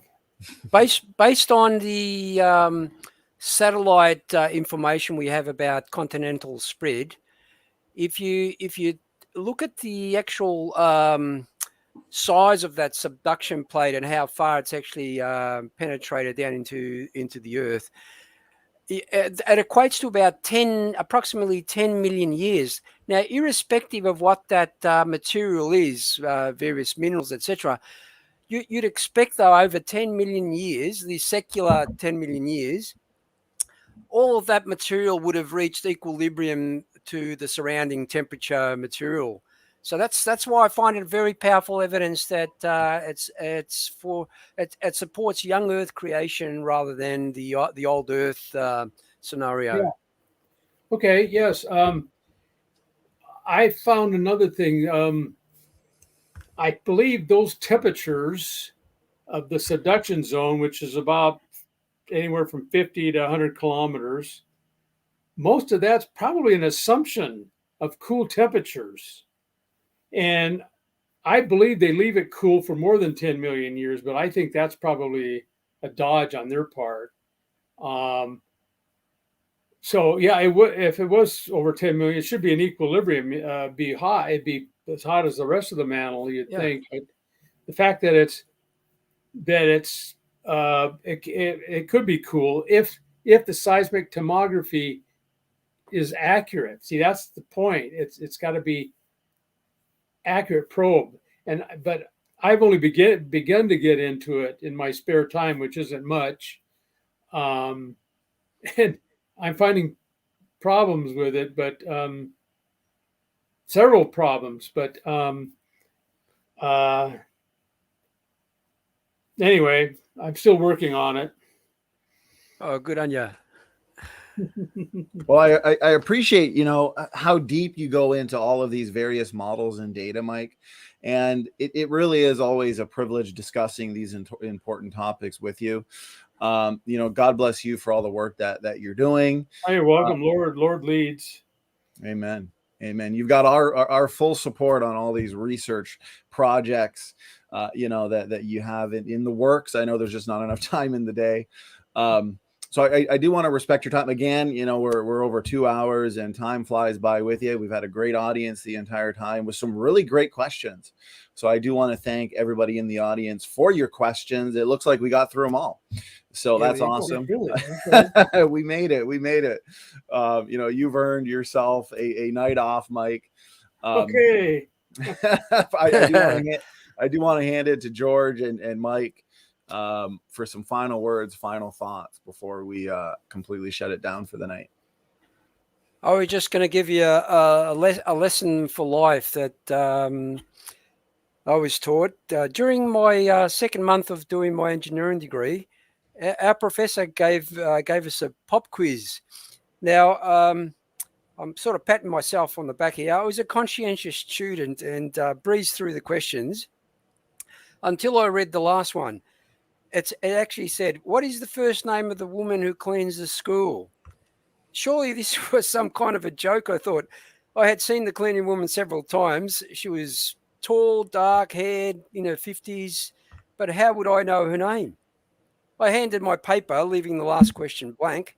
Based on the satellite information we have about continental spread, if you look at the actual size of that subduction plate and how far it's actually penetrated down into the Earth, it equates to about approximately 10 million years. Now, irrespective of what that material is, various minerals, etc., you'd expect, though, over 10 million years, the secular 10 million years, all of that material would have reached equilibrium to the surrounding temperature material. So that's why I find it very powerful evidence that it supports young Earth creation rather than the old Earth scenario. Yeah. Okay. Yes. I found another thing. I believe those temperatures of the subduction zone, which is about anywhere from 50 to 100 kilometers, most of that's probably an assumption of cool temperatures. And I believe they leave it cool for more than 10 million years, but I think that's probably a dodge on their part. So yeah, if it was over 10 million, it should be in equilibrium, be hot. It'd be as hot as the rest of the mantle, you'd think. But the fact that it could be cool if the seismic tomography is accurate. See, that's the point. It's got to be accurate probe. But I've only begun to get into it in my spare time, which isn't much, and I'm finding problems with it, but several problems. But anyway, I'm still working on it. Oh, good on you. Well, I appreciate, how deep you go into all of these various models and data, Mike. And it really is always a privilege discussing these important topics with you. God bless you for all the work that you're doing. Oh, you're welcome. Lord leads. Amen. Amen. You've got our full support on all these research projects, that you have in the works. I know there's just not enough time in the day. So I do want to respect your time. Again, we're over 2 hours and time flies by with you. We've had a great audience the entire time with some really great questions. So I do want to thank everybody in the audience for your questions. It looks like we got through them all. So that's awesome. Okay. We made it. You've earned yourself a night off, Mike. Okay. I do want to hand it to George and Mike for some final words, final thoughts before we completely shut it down for the night. I was just going to give you a lesson for life that I was taught during my second month of doing my engineering degree. Our professor gave us a pop quiz. Now, I'm sort of patting myself on the back here. I was a conscientious student and breezed through the questions until I read the last one. It actually said, "What is the first name of the woman who cleans the school?" Surely this was some kind of a joke, I thought. I had seen the cleaning woman several times. She was tall, dark-haired, in her 50s, but how would I know her name? I handed my paper, leaving the last question blank.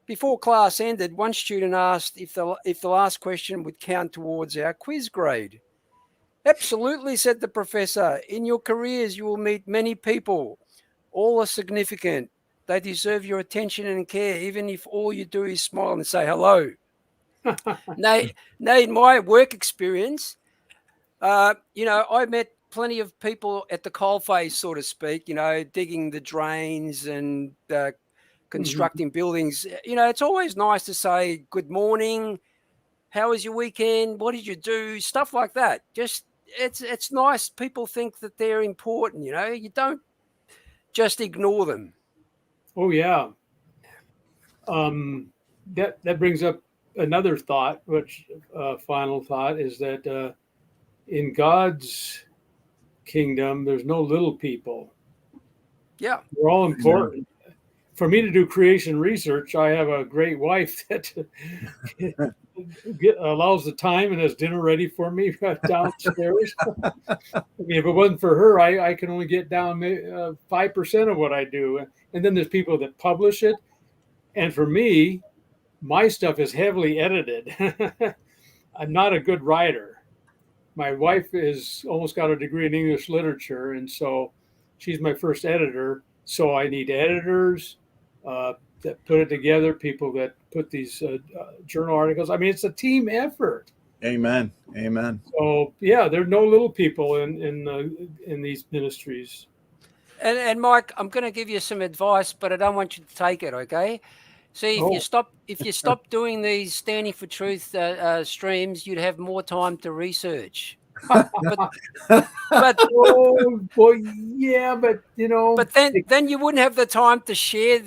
Before class ended, one student asked if the last question would count towards our quiz grade. Absolutely, said the professor. In your careers, you will meet many people. All are significant. They deserve your attention and care, even if all you do is smile and say hello. Now, in my work experience, I met plenty of people at the coalface, so to speak, digging the drains and constructing buildings. It's always nice to say, good morning. How was your weekend? What did you do? Stuff like that. Just, it's nice. People think that they're important, you don't just ignore them. Oh yeah. That brings up another thought, which final thought is that in God's kingdom, there's no little people. Yeah. We're all important. For me to do creation research, I have a great wife that allows the time and has dinner ready for me downstairs. If it wasn't for her, I can only get down 5% of what I do. And then there's people that publish it. And for me, my stuff is heavily edited. I'm not a good writer. My wife is almost got a degree in English literature, and so she's my first editor. So I need editors that put it together, people that put these journal articles. I mean, it's a team effort. Amen. So yeah, there are no little people in these ministries. And Mike, I'm going to give you some advice, but I don't want you to take it. Okay. See, if you stop doing these Standing for Truth streams, you'd have more time to research. but oh boy, yeah, but But then you wouldn't have the time to share.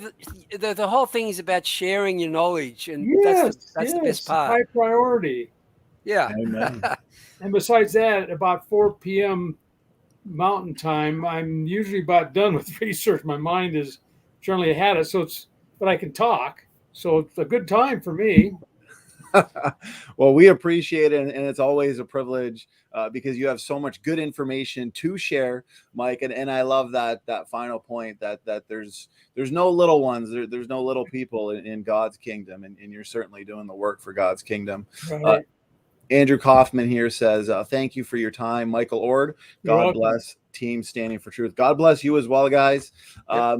The whole thing is about sharing your knowledge, and that's the best part. High priority. Yeah. Amen. And besides that, about 4 p.m. Mountain Time, I'm usually about done with research. My mind is generally had it, but I can talk, so it's a good time for me. Well, we appreciate it, and it's always a privilege because you have so much good information to share, Mike. And I love that final point that there's no little ones, there's no little people in God's kingdom, and you're certainly doing the work for God's kingdom. Right. Andrew Kaufman here says, thank you for your time, Michael Oard. God bless Team Standing for Truth. God bless you as well, guys. I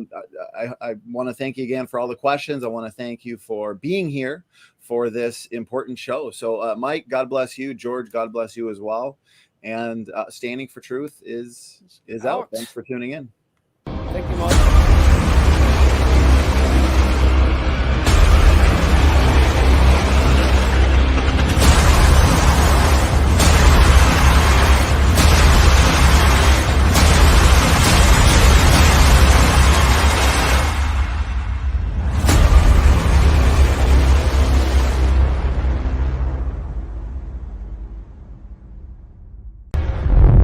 want to thank you again for all the questions. I want to thank you for being here for this important show. So, Mike, God bless you. George, God bless you as well. And Standing for Truth is out. Thanks for tuning in. Thank you, Mike.